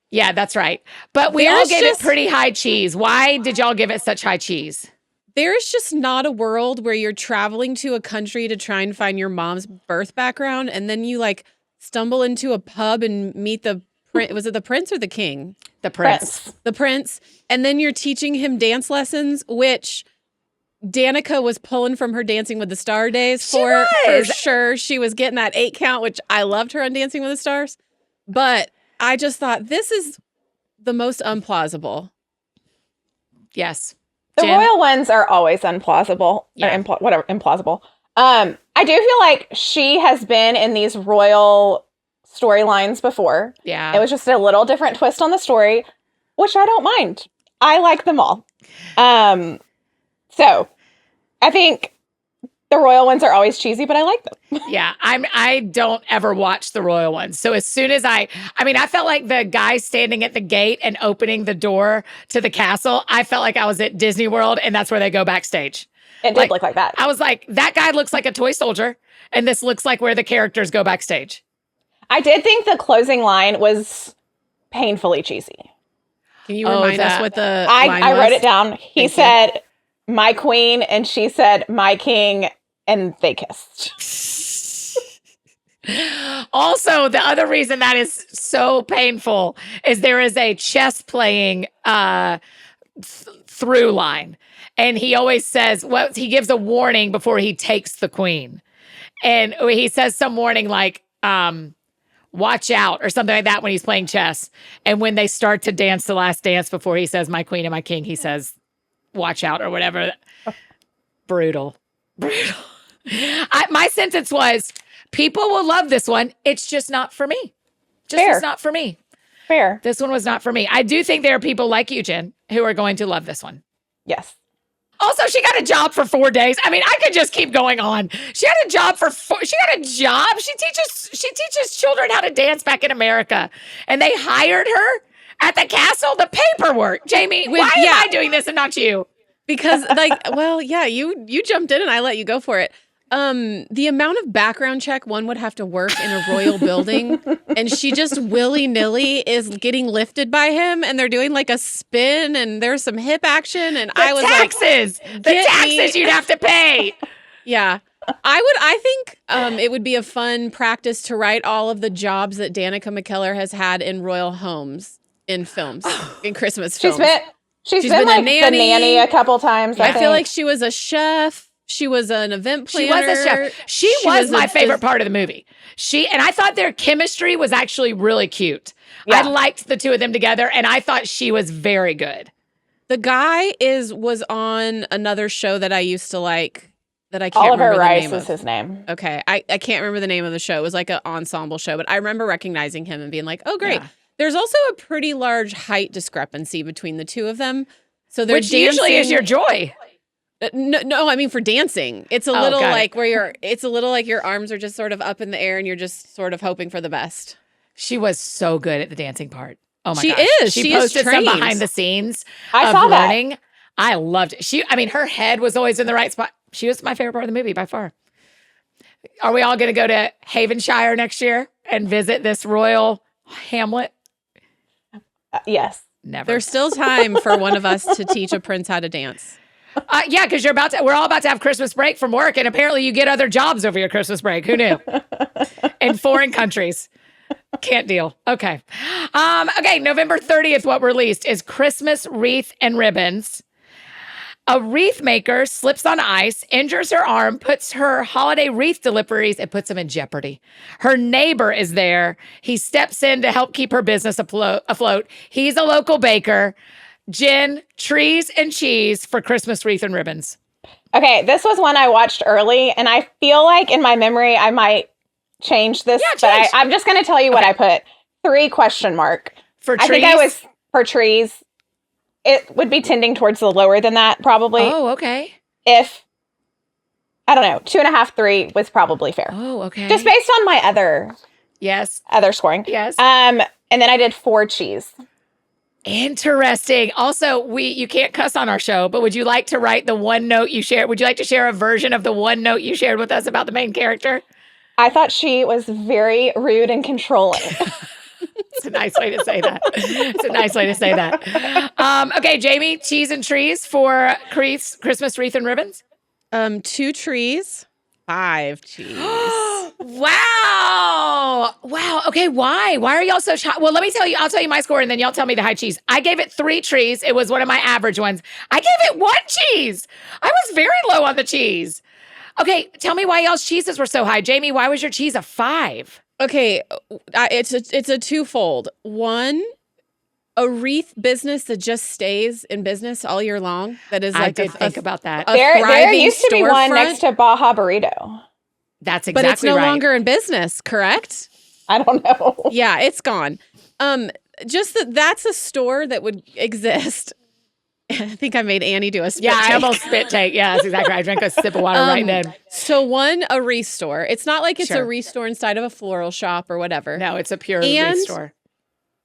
Yeah, that's right. But we all gave it pretty high cheese. Why did y'all give it such high cheese? There's just not a world where you're traveling to a country to try and find your mom's birth background, and then you like stumble into a pub and meet the prince. Was it the prince or the king? The prince. The prince. And then you're teaching him dance lessons, which Danica was pulling from her Dancing with the Star days for sure. She was getting that 8 count, which I loved her on Dancing with the Stars. But I just thought this is the most unplausible. Yes. The Jen? royal ones are always unplausible. Yeah. Or whatever, implausible. I do feel like she has been in these royal storylines before. Yeah. It was just a little different twist on the story, which I don't mind. I like them all. So I think the royal ones are always cheesy, but I like them. Yeah, I don't ever watch the royal ones. So as soon as I felt like the guy standing at the gate and opening the door to the castle, I felt like I was at Disney World, and that's where they go backstage. It did look like that. I was like, that guy looks like a toy soldier, and this looks like where the characters go backstage. I did think the closing line was painfully cheesy. Can you remind us what the line I was? wrote it down. He Thank said, "My queen," and she said, "My king," and they kissed. Also, the other reason that is so painful is there is a chess playing through line. And he always says, well, he gives a warning before he takes the queen. And he says some warning like, watch out or something like that when he's playing chess. And when they start to dance the last dance before he says, my queen and my king, he says, watch out or whatever. Brutal. My sentence was, people will love this one. It's just not for me. It's not for me. Fair. This one was not for me. I do think there are people like you, Jen, who are going to love this one. Yes. Also, she got a job for 4 days. I mean, I could just keep going on. She got a job she got a job. She teaches children how to dance back in America. And they hired her at the castle. The paperwork. Jamie, why am I doing this and not you? Because you jumped in and I let you go for it. The amount of background check one would have to work in a royal building, and she just willy-nilly is getting lifted by him, and they're doing like a spin, and there's some hip action, and I was taxes. like, the taxes you'd have to pay. Yeah. I think it would be a fun practice to write all of the jobs that Danica McKellar has had in royal homes in films, in Christmas films. She's been like the nanny a couple times. I feel like she was a chef. She was an event planner. She was a chef. She was my favorite part of the movie. And I thought their chemistry was actually really cute. Yeah. I liked the two of them together, and I thought she was very good. The guy was on another show that I used to like that I can't Oliver remember Rice the name is of. his name. Okay. I can't remember the name of the show. It was like an ensemble show, but I remember recognizing him and being like, oh, great. Yeah. There's also a pretty large height discrepancy between the two of them. So they're Which usually is your joy. No, I mean for dancing. It's a little like it's a little like your arms are just sort of up in the air and you're just sort of hoping for the best. She was so good at the dancing part. Oh my gosh. Is. She posted some behind the scenes I saw learning. That. I loved it. Her head was always in the right spot. She was my favorite part of the movie by far. Are we all going to go to Havenshire next year and visit this royal hamlet? Yes. Never. There's still time for one of us to teach a prince how to dance. Yeah, because we're all about to have Christmas break from work, and apparently you get other jobs over your Christmas break. Who knew? In foreign countries. Can't deal. Okay. Okay, November 30th, what released is Christmas Wreath and Ribbons. A wreath maker slips on ice, injures her arm, puts her holiday wreath deliveries, and puts them in jeopardy. Her neighbor is there. He steps in to help keep her business afloat. He's a local baker. Jen, trees and cheese for Christmas Wreath and Ribbons. Okay, this was one I watched early, and I feel like in my memory I might change this, but I'm just going to tell you what I put. 3 question mark. For trees? I think I was for trees. It would be tending towards the lower than that, probably. Oh, okay. If, I don't know, 2.5, 3 was probably fair. Oh, okay. Just based on my other scoring. Yes. And then I did 4 cheese. Interesting. Also, you can't cuss on our show, but would you like to write the one note you shared? Would you like to share a version of the one note you shared with us about the main character? I thought she was very rude and controlling. It's a nice way to say that. Okay, Jamie, cheese and trees for Christmas Wreath and Ribbons? 2 trees, 5 cheese. Wow. Okay, why? Why are y'all so well, let me tell you, I'll tell you my score and then y'all tell me the high cheese. I gave it 3 trees. It was one of my average ones. I gave it 1 cheese. I was very low on the cheese. Okay, tell me why y'all's cheeses were so high. Jamie, why was your cheese a 5? Okay, it's a twofold. One, a wreath business that just stays in business all year long. That is like I did think about that. There used to be one storefront. next to Baja Burrito. That's exactly But it's no right. longer in business, correct? I don't know. Yeah, it's gone. Just that's a store that would exist. I think I made Annie do a spit Yeah, take. I almost spit take. Yeah, that's exactly right. I drank a sip of water right then. So one, a wreath store. It's not like it's Sure. a wreath store inside of a floral shop or whatever. No, it's a pure And- wreath store.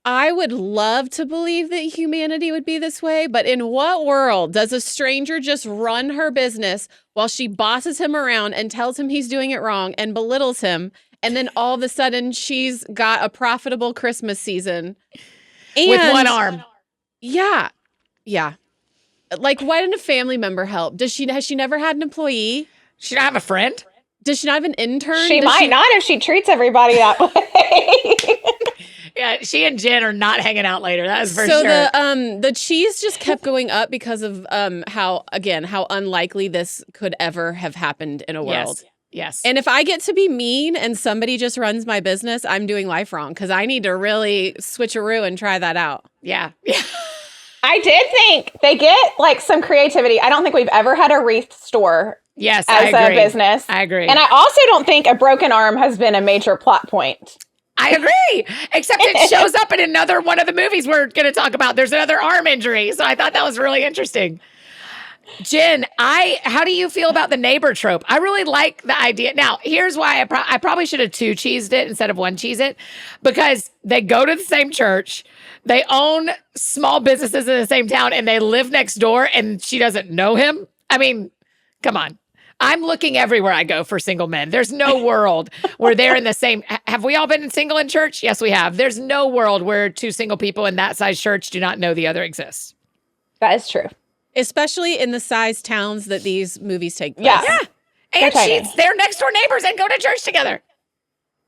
I would love to believe that humanity would be this way, but in what world does a stranger just run her business while she bosses him around and tells him he's doing it wrong and belittles him, and then all of a sudden she's got a profitable Christmas season With And- one arm. Yeah, yeah. Like, why didn't a family member help? Has she never had an employee? She don't have a friend? Does she not have an intern? She Does might not if she treats everybody that way. Yeah, she and Jen are not hanging out later. That is for So sure. the cheese just kept going up because of how unlikely this could ever have happened in a world. Yes. And if I get to be mean and somebody just runs my business, I'm doing life wrong because I need to really switcheroo and try that out. Yeah. Yeah. I did think they get like some creativity. I don't think we've ever had a wreath store Yes, as I a agree. business. I agree. And I also don't think a broken arm has been a major plot point. I agree. Except it shows up in another one of the movies we're going to talk about. There's another arm injury. So I thought that was really interesting. Jen, how do you feel about the neighbor trope? I really like the idea. Now, here's why I probably should have 2 cheesed it instead of 1 cheese it, because they go to the same church, they own small businesses in the same town, and they live next door, and she doesn't know him. I mean, come on. I'm looking everywhere I go for single men. There's no world where they're in the same. Have we all been single in church? Yes, we have. There's no world where 2 single people in that size church do not know the other exists. That is true. Especially in the size towns that these movies take place. Yeah. Yeah. And tiny. they're next door neighbors and go to church together.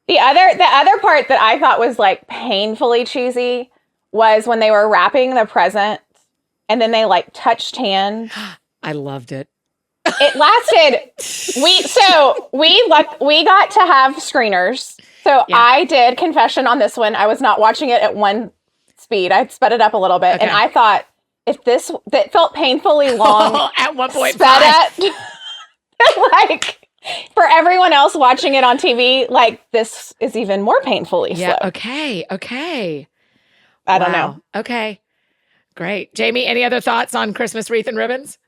The other part that I thought was like painfully cheesy was when they were wrapping the present and then they like touched hands. I loved it. It lasted. We got to have screeners. So Yeah. I did confession on this one. I was not watching it at one speed. I sped it up a little bit, Okay. and I thought that felt painfully long. At 1.5. sped up, like for everyone else watching it on TV, like this is even more painfully Yeah. slow. Okay. I don't Wow. know. Okay. Great. Jamie, any other thoughts on Christmas wreath and ribbons?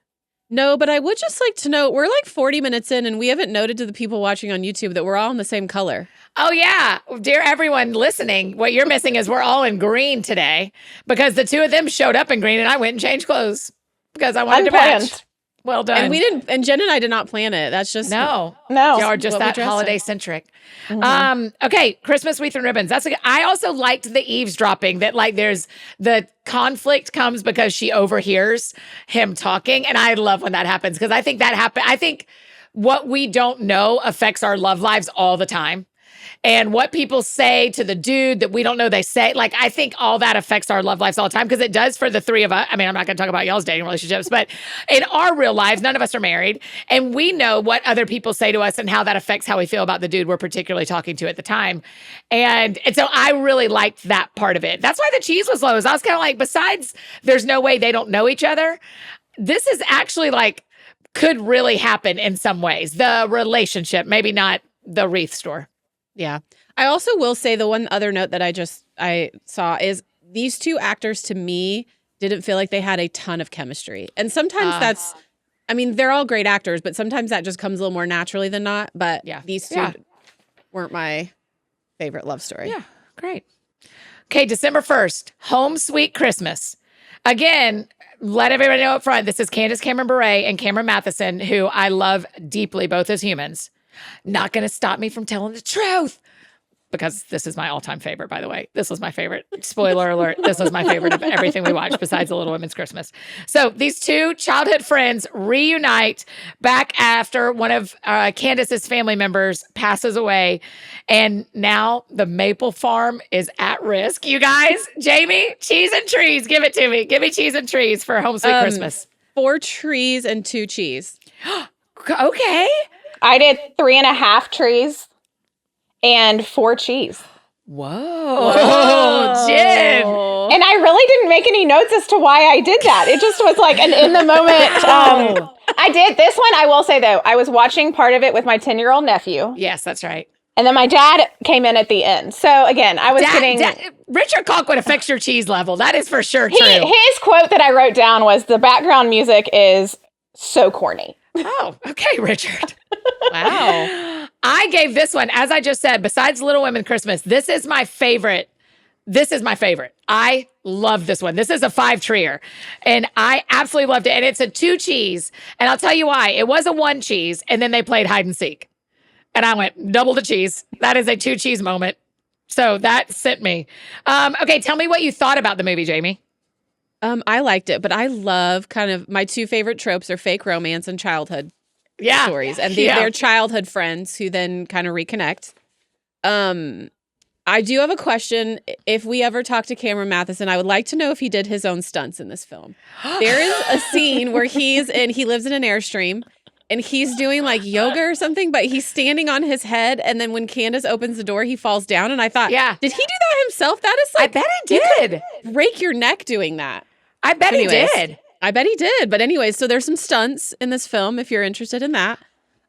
No, but I would just like to note we're like 40 minutes in and we haven't noted to the people watching on YouTube that we're all in the same color. Oh, yeah. Dear everyone listening, what you're missing is we're all in green today because the 2 of them showed up in green and I went and changed clothes because I wanted to match. Unplanned. Well done. And Jen and I did not plan it. That's just No. No. Y'all are just What we that dressed in. holiday centric. Mm-hmm. Okay, Christmas wreath and ribbons. I also liked the eavesdropping that like there's the conflict comes because she overhears him talking. And I love when that happens because I think that happen. I think what we don't know affects our love lives all the time. And what people say to the dude that we don't know they say, like, I think all that affects our love lives all the time because it does for the 3 of us. I mean, I'm not going to talk about y'all's dating relationships, but in our real lives, none of us are married. And we know what other people say to us and how that affects how we feel about the dude we're particularly talking to at the time. And so I really liked that part of it. That's why the cheese was low. Is I was kind of like, besides, there's no way they don't know each other. This is actually like, could really happen in some ways. The relationship, maybe not the wreath store. Yeah. I also will say the one other note that I saw is these 2 actors to me didn't feel like they had a ton of chemistry. And sometimes they're all great actors, but sometimes that just comes a little more naturally than not. But Yeah. these 2 Yeah. weren't my favorite love story. Yeah, great. Okay, December 1st, Home Sweet Christmas. Again, let everybody know up front, this is Candace Cameron Bure and Cameron Matheson, who I love deeply, both as humans. Not going to stop me from telling the truth. because this is my all-time favorite, by the way. This was my favorite. Spoiler alert. This was my favorite of everything we watched besides The Little Women's Christmas. So these two childhood friends reunite back after one of Candace's family members passes away. And now the maple farm is at risk. You guys, Jamie, cheese and trees. Give it to me. Give me cheese and trees for Home Sweet Christmas. 4 trees and 2 cheese. Okay. I did 3.5 trees and 4 cheese. Whoa, Jen. And I really didn't make any notes as to why I did that. It just was like an in the moment. I did this one. I will say though, I was watching part of it with my 10-year-old nephew. Yes, that's right. And then my dad came in at the end. So again, I was getting... Richard Conk would affect your cheese level. That is for sure true. His quote that I wrote down was, the background music is so corny. Oh, okay, Richard. Wow. I gave this one, as I just said, besides Little Women Christmas, this is my favorite. This is my favorite. I love this one. This is a 5-treer. And I absolutely loved it. And it's a 2 cheese. And I'll tell you why. It was a 1 cheese, and then they played hide and seek. And I went, double the cheese. That is a 2 cheese moment. So that sent me. Okay, tell me what you thought about the movie, Jamie. I liked it, but I love kind of my 2 favorite tropes are fake romance and childhood stories. And they're childhood friends who then kind of reconnect. I do have a question. If we ever talk to Cameron Matheson, I would like to know if he did his own stunts in this film. There is a scene where he lives in an Airstream and he's doing like yoga or something, but he's standing on his head. And then when Candace opens the door, he falls down. And I thought, did he do that himself? That is like, I bet he did. Break your neck doing that. I bet he did. I bet he did. But anyways, so there's some stunts in this film if you're interested in that.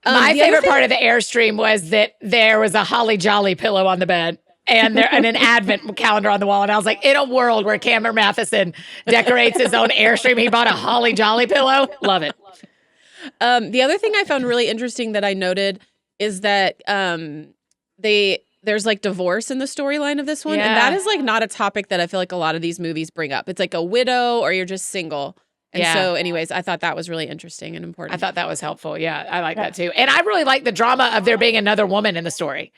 My favorite part of the Airstream was that there was a Holly Jolly pillow on the bed. And an advent calendar on the wall. And I was like, in a world where Cameron Matheson decorates his own Airstream, he bought a Holly Jolly pillow. Love it. The other thing I found really interesting that I noted is that there's like divorce in the storyline of this one. Yeah. And that is like not a topic that I feel like a lot of these movies bring up. It's like a widow or you're just single. And so anyways, I thought that was really interesting and important. I thought that was helpful. Yeah, I like that too. And I really like the drama of there being another woman in the story.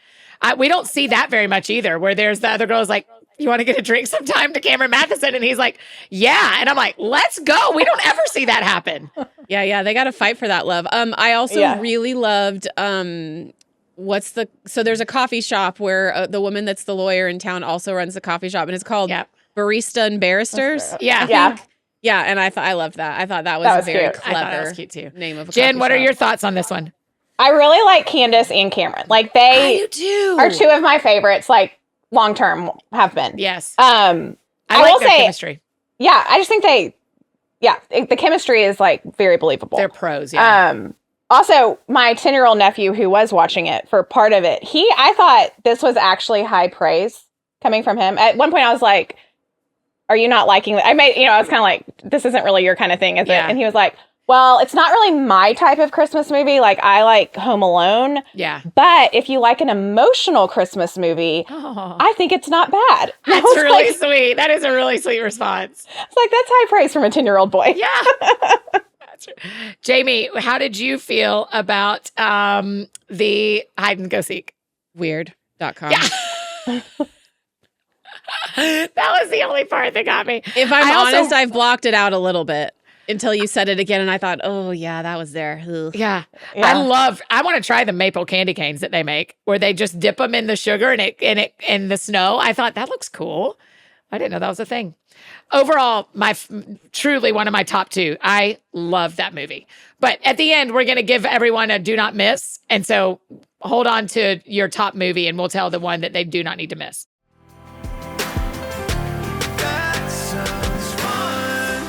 We don't see that very much either, where there's the other girl's like, you want to get a drink sometime to Cameron Matheson? And he's like, yeah. And I'm like, let's go. We don't ever see that happen. Yeah. They got to fight for that love. I also really loved, so there's a coffee shop where the woman that's the lawyer in town also runs the coffee shop, and it's called Barista and Barristers. Yeah. Yeah, and I loved that. I thought that was very cute. clever. I thought that was cute too. Name of a Jen, coffee what are shop. your thoughts on this one? I really like Candace and Cameron. Like they I are 2 of my favorites, like long term have been. Yes. I like will their say, chemistry. yeah, I just think the chemistry is like very believable. They're pros. Yeah. Also, my 10-year-old nephew who was watching it for part of it, I thought this was actually high praise coming from him. At one point I was like, are you not liking it? I was kind of like, this isn't really your kind of thing, is it? And he was like, well, it's not really my type of Christmas movie. Like, I like Home Alone. Yeah. But if you like an emotional Christmas movie, I think it's not bad. That's really sweet. That is a really sweet response. It's like, that's high praise from a 10-year-old boy. Yeah. That's right. Jamie, how did you feel about the hide and go seek? Weird.com. Yeah. That was the only part that got me. If I'm honest, I've blocked it out a little bit until you said it again, and I thought, oh yeah, that was there. Ugh. Yeah. I want to try the maple candy canes that they make, where they just dip them in the sugar and in the snow. I thought that looks cool. I didn't know that was a thing. Overall, truly one of my top 2. I love that movie. But at the end, we're going to give everyone a do not miss. And so hold on to your top movie, and we'll tell the one that they do not need to miss. That sounds fun.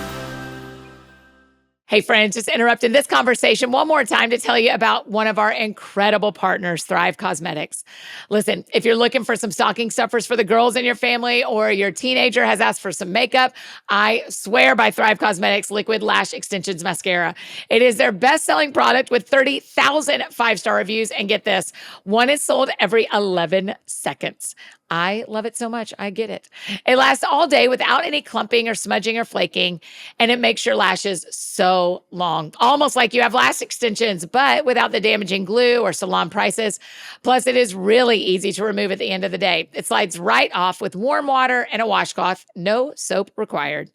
Hey friends, just interrupting this conversation one more time to tell you about one of our incredible partners, Thrive Cosmetics. Listen, if you're looking for some stocking stuffers for the girls in your family, or your teenager has asked for some makeup, I swear by Thrive Cosmetics Liquid Lash Extensions Mascara. It is their best-selling product with 30,000 5-star reviews. And get this, one is sold every 11 seconds. I love it so much. I get it. It lasts all day without any clumping or smudging or flaking, and it makes your lashes so long, almost like you have lash extensions, but without the damaging glue or salon prices. Plus, it is really easy to remove at the end of the day. It slides right off with warm water and a washcloth, no soap required.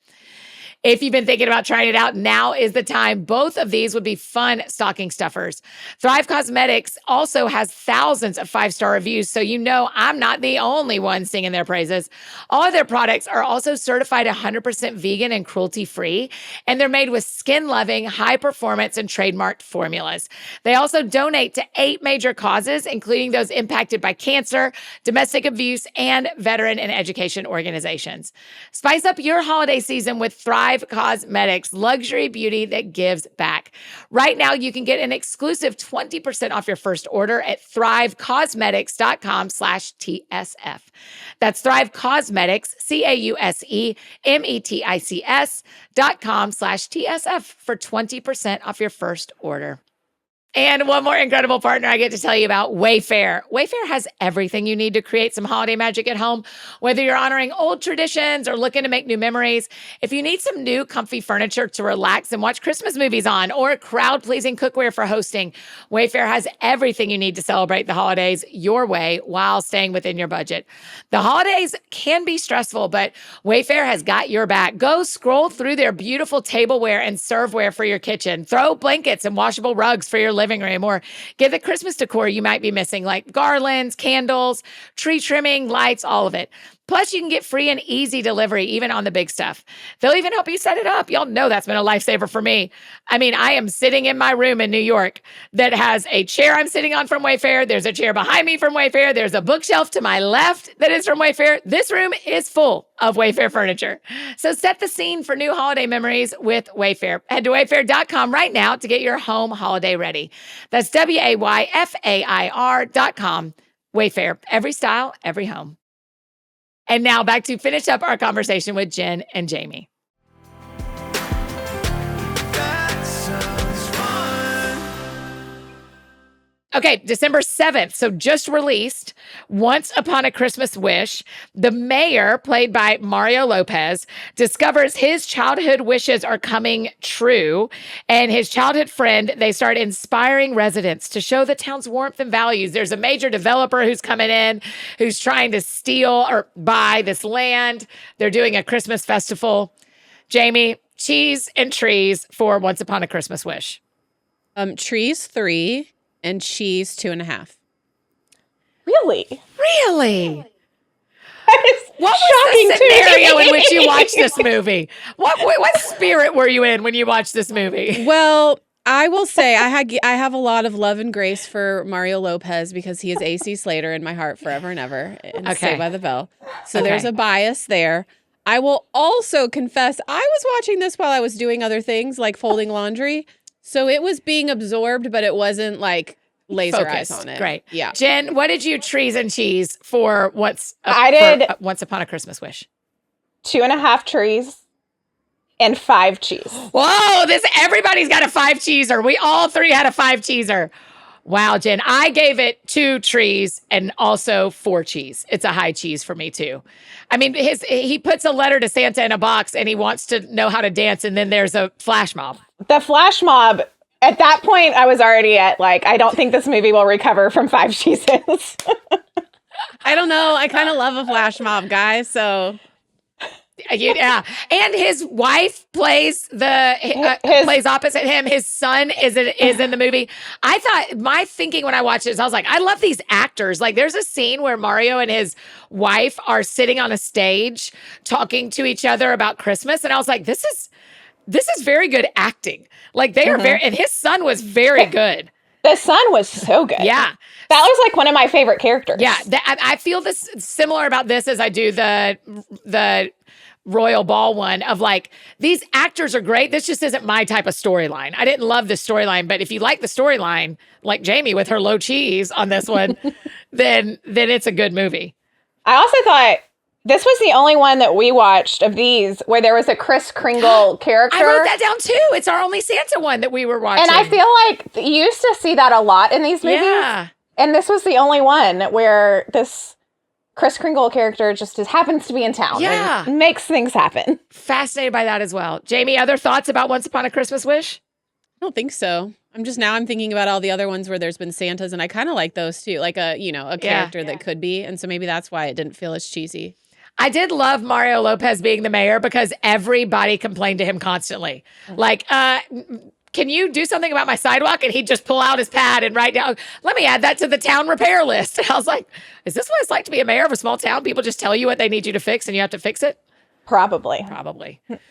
If you've been thinking about trying it out, now is the time. Both of these would be fun stocking stuffers. Thrive Cosmetics also has thousands of 5-star reviews, so you know I'm not the only one singing their praises. All of their products are also certified 100% vegan and cruelty-free, and they're made with skin-loving, high-performance, and trademarked formulas. They also donate to 8 major causes, including those impacted by cancer, domestic abuse, and veteran and education organizations. Spice up your holiday season with Thrive Cosmetics, luxury beauty that gives back. Right now, you can get an exclusive 20% off your first order at thrivecosmetics.com/TSF. That's Thrive Cosmetics, CAUSEMETICS.com/TSF for 20% off your first order. And one more incredible partner I get to tell you about, Wayfair. Wayfair has everything you need to create some holiday magic at home, whether you're honoring old traditions or looking to make new memories. If you need some new comfy furniture to relax and watch Christmas movies on, or crowd-pleasing cookware for hosting, Wayfair has everything you need to celebrate the holidays your way while staying within your budget. The holidays can be stressful, but Wayfair has got your back. Go scroll through their beautiful tableware and serveware for your kitchen. Throw blankets and washable rugs for your living room, or get the Christmas decor you might be missing, like garlands, candles, tree trimming, lights, all of it. Plus, you can get free and easy delivery, even on the big stuff. They'll even help you set it up. Y'all know that's been a lifesaver for me. I mean, I am sitting in my room in New York that has a chair I'm sitting on from Wayfair. There's a chair behind me from Wayfair. There's a bookshelf to my left that is from Wayfair. This room is full of Wayfair furniture. So set the scene for new holiday memories with Wayfair. Head to wayfair.com right now to get your home holiday ready. That's WAYFAIR.com. Wayfair, every style, every home. And now back to finish up our conversation with Jen and Jami. That sounds fun. Okay, December 7th, so just released, Once Upon a Christmas Wish. The mayor, played by Mario Lopez, discovers his childhood wishes are coming true, and his childhood friend, they start inspiring residents to show the town's warmth and values. There's a major developer who's coming in, who's trying to steal or buy this land. They're doing a Christmas festival. Jami, cheese and trees for Once Upon a Christmas Wish. Trees 3 and cheese 2.5. Really? Really? That is What was shocking the to me. scenario in which you watched this movie? What spirit were you in when you watched this movie? Well, I will say I have a lot of love and grace for Mario Lopez because he is AC Slater in my heart forever and ever. And Okay. Saved by the Bell. So Okay. there's a bias there. I will also confess I was watching this while I was doing other things like folding laundry. So it was being absorbed, but it wasn't like laser eyes Focused. on it. Great. Yeah. Jen, what did you trees and cheese for Once Upon a Christmas Wish? 2.5 trees and 5 cheese. Whoa, everybody's got a 5 cheeser. We all 3 had a 5 cheeser. Wow, Jen, I gave it 2 trees and also 4 cheese. It's a high cheese for me too. I mean, he puts a letter to Santa in a box and he wants to know how to dance, and then there's a flash mob. The flash mob, at that point, I was already at I don't think this movie will recover from 5 cheeses. I don't know. I kind of love a flash mob, guys. So Yeah, and his wife plays plays opposite him. His son is in the movie. I thought, my thinking when I watched this, I was like, I love these actors. Like, there's a scene where Mario and his wife are sitting on a stage talking to each other about Christmas, and I was like, this is very good acting. Like, they are very, and his son was very good. The son was so good. Yeah. That was one of my favorite characters. Yeah, I feel this similar about this as I do the Royal Ball one of these actors are great. This just isn't my type of storyline. I didn't love the storyline, but if you like the storyline, like Jami with her low cheese on this one, then it's a good movie. I also thought this was the only one that we watched of these where there was a Kris Kringle character. I wrote that down too. It's our only Santa one that we were watching. And I feel like you used to see that a lot in these movies. Yeah. And this was the only one where this Kris Kringle character just happens to be in town. Yeah. And makes things happen. Fascinated by that as well. Jamie, other thoughts about Once Upon a Christmas Wish? I don't think so. I'm thinking about all the other ones where there's been Santas, and I kind of like those too, like a character that could be. And so maybe that's why it didn't feel as cheesy. I did love Mario Lopez being the mayor because everybody complained to him constantly. Like, can you do something about my sidewalk? And he'd just pull out his pad and write down, let me add that to the town repair list. And I was like, is this what it's like to be a mayor of a small town? People just tell you what they need you to fix and you have to fix it? Probably.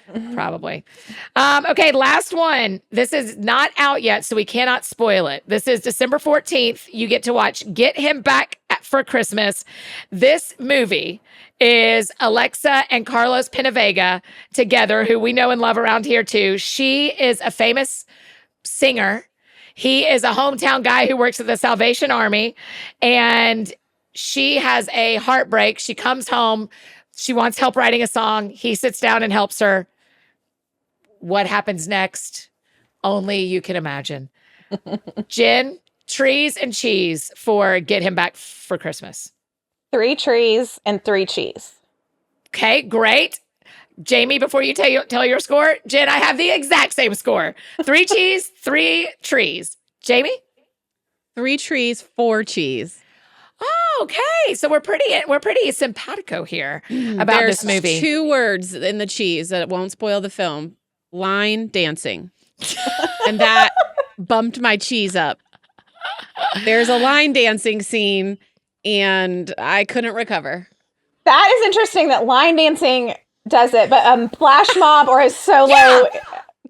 Okay, last one. This is not out yet, so we cannot spoil it. This is December 14th. You get to watch Get Him Back for Christmas. This movie is Alexa and Carlos Pinavega together, who we know and love around here too. She is a famous singer. He is a hometown guy who works at the Salvation Army, and she has a heartbreak. She comes home. She wants help writing a song. He sits down and helps her. What happens next? Only you can imagine. Jen, trees and cheese for Get Him Back for Christmas. 3 trees and 3 cheese. Okay, great. Jamie, before you tell your score, Jen, I have the exact same score. 3 cheese, 3 trees. Jamie? 3 trees, 4 cheese. Oh, okay. So we're pretty simpatico here about this movie. There's 2 words in the cheese that won't spoil the film. Line dancing. And that bumped my cheese up. There's a line dancing scene and I couldn't recover. That is interesting that line dancing does it, but flash mob or a solo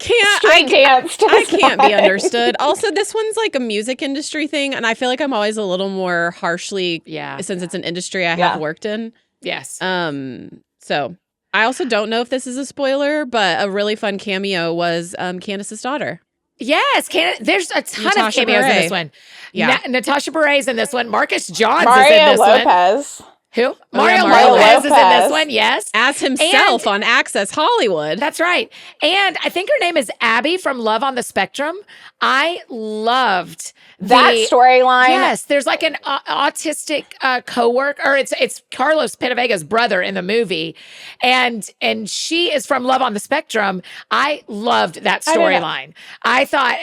street dance does I can't be not. understood. Also, this one's like a music industry thing, and I feel like I'm always a little more harshly, since it's an industry I have worked in. Yes. So I also don't know if this is a spoiler, but a really fun cameo was Candace's daughter. Yes, there's a ton of Natasha cameos in Bure. this one. Yeah. Natasha Bure's in this one. Marcus Johns is in Mario this one. Lopez. Who? Mario Mario Lopez is in this Lopez. one, yes. As himself on Access Hollywood. That's right. And I think her name is Abby from Love on the Spectrum. I loved That storyline. Yes, there's like an autistic coworker, or it's Carlos Pinavega's brother in the movie, and she is from Love on the Spectrum. I loved that storyline. I thought,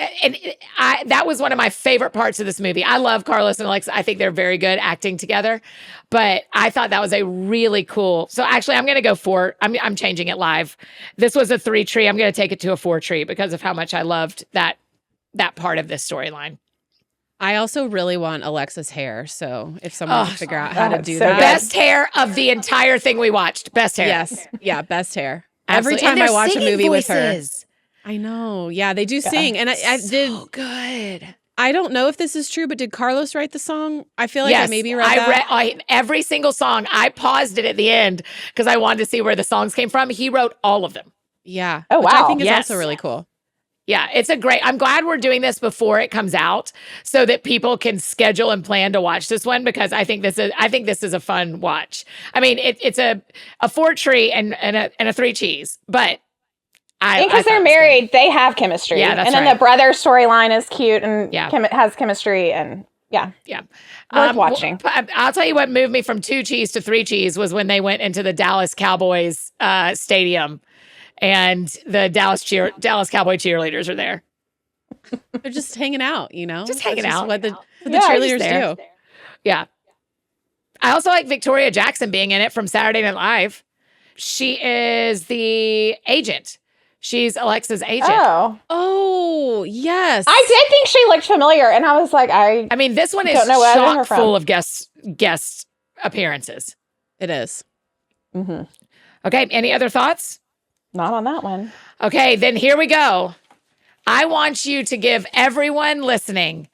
that was one of my favorite parts of this movie. I love Carlos and Alexa. I think they're very good acting together, but I thought that was a really cool. So actually, I'm going to go 4. I'm changing it live. This was a 3 tree. I'm going to take it to a 4 tree because of how much I loved that part of this storyline. I also really want Alexa's hair. So if someone can figure out how to do so that. good. Best hair of the entire thing we watched. Best hair. Yes. Yeah, best hair. Absolutely. Every And time I their watch a singing movie with her. voices. I know. Yeah, they do sing. And I did. So good. I don't know if this is true, but did Carlos write the song? I feel like Yes, I maybe read that. I read every single song. I paused it at the end because I wanted to see where the songs came from. He wrote all of them. Yeah. Oh, Which I wow. think is Yes. also really cool. Yeah, it's I'm glad we're doing this before it comes out so that people can schedule and plan to watch this one, because I think this is a fun watch. I mean, it's a 4 tree and a 3 cheese, but And because they're married, they have chemistry. Yeah, that's and then right. the brother storyline is cute and Yeah. has chemistry, and Yeah. Worth watching. I'll tell you what moved me from 2 cheese to 3 cheese was when they went into the Dallas Cowboys stadium and the Dallas Cowboy cheerleaders are there. They're just hanging out, you know? Just hanging That's out. What the Yeah, cheerleaders just there. do. Yeah. I also like Victoria Jackson being in it from Saturday Night Live. She is the agent. She's Alexa's agent. Oh, yes. I did think she looked familiar, and I was like, I I mean, this one is Don't know where I know her chock from. full of guest appearances. It is. Okay, any other thoughts? not on that one. Okay, then here we go. I want you to give everyone listening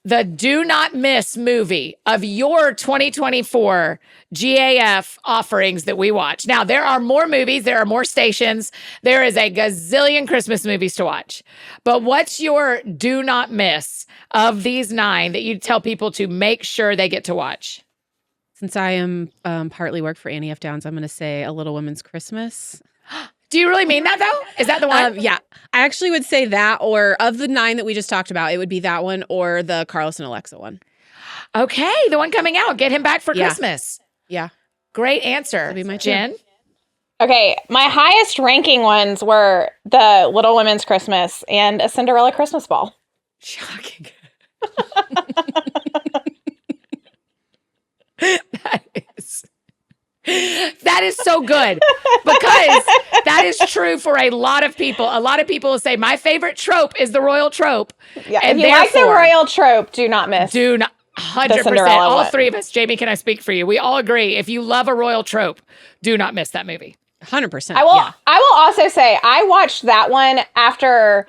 the do not miss movie of your 2024 GAF offerings that we watch. Now, there are more movies, there are more stations, there is a gazillion Christmas movies to watch. But what's your do not miss of these 9 that you tell people to make sure they get to watch? Since I am partly work for Annie F. Downs, I'm going to say A Little Woman's Christmas. Do you really mean that, though? Is that the one? Yeah. I actually would say that, or of the 9 that we just talked about, it would be that one or the Carlos and Alexa one. Okay, the one coming out. Get Him Back for Yeah. Christmas. Yeah. Great answer. That'd be my Jen? Okay, my highest ranking ones were the Little Women's Christmas and A Cinderella Christmas Ball. Shocking. That is so good because that is true for a lot of people. A lot of people will say, my favorite trope is the royal trope. Yeah, and if you like the royal trope, do not miss. Do not. 100%. Cinderella All one. three of us, Jamie, can I speak for you? We all agree. If you love a royal trope, do not miss that movie. 100%. I will. Yeah. I will also say I watched that one after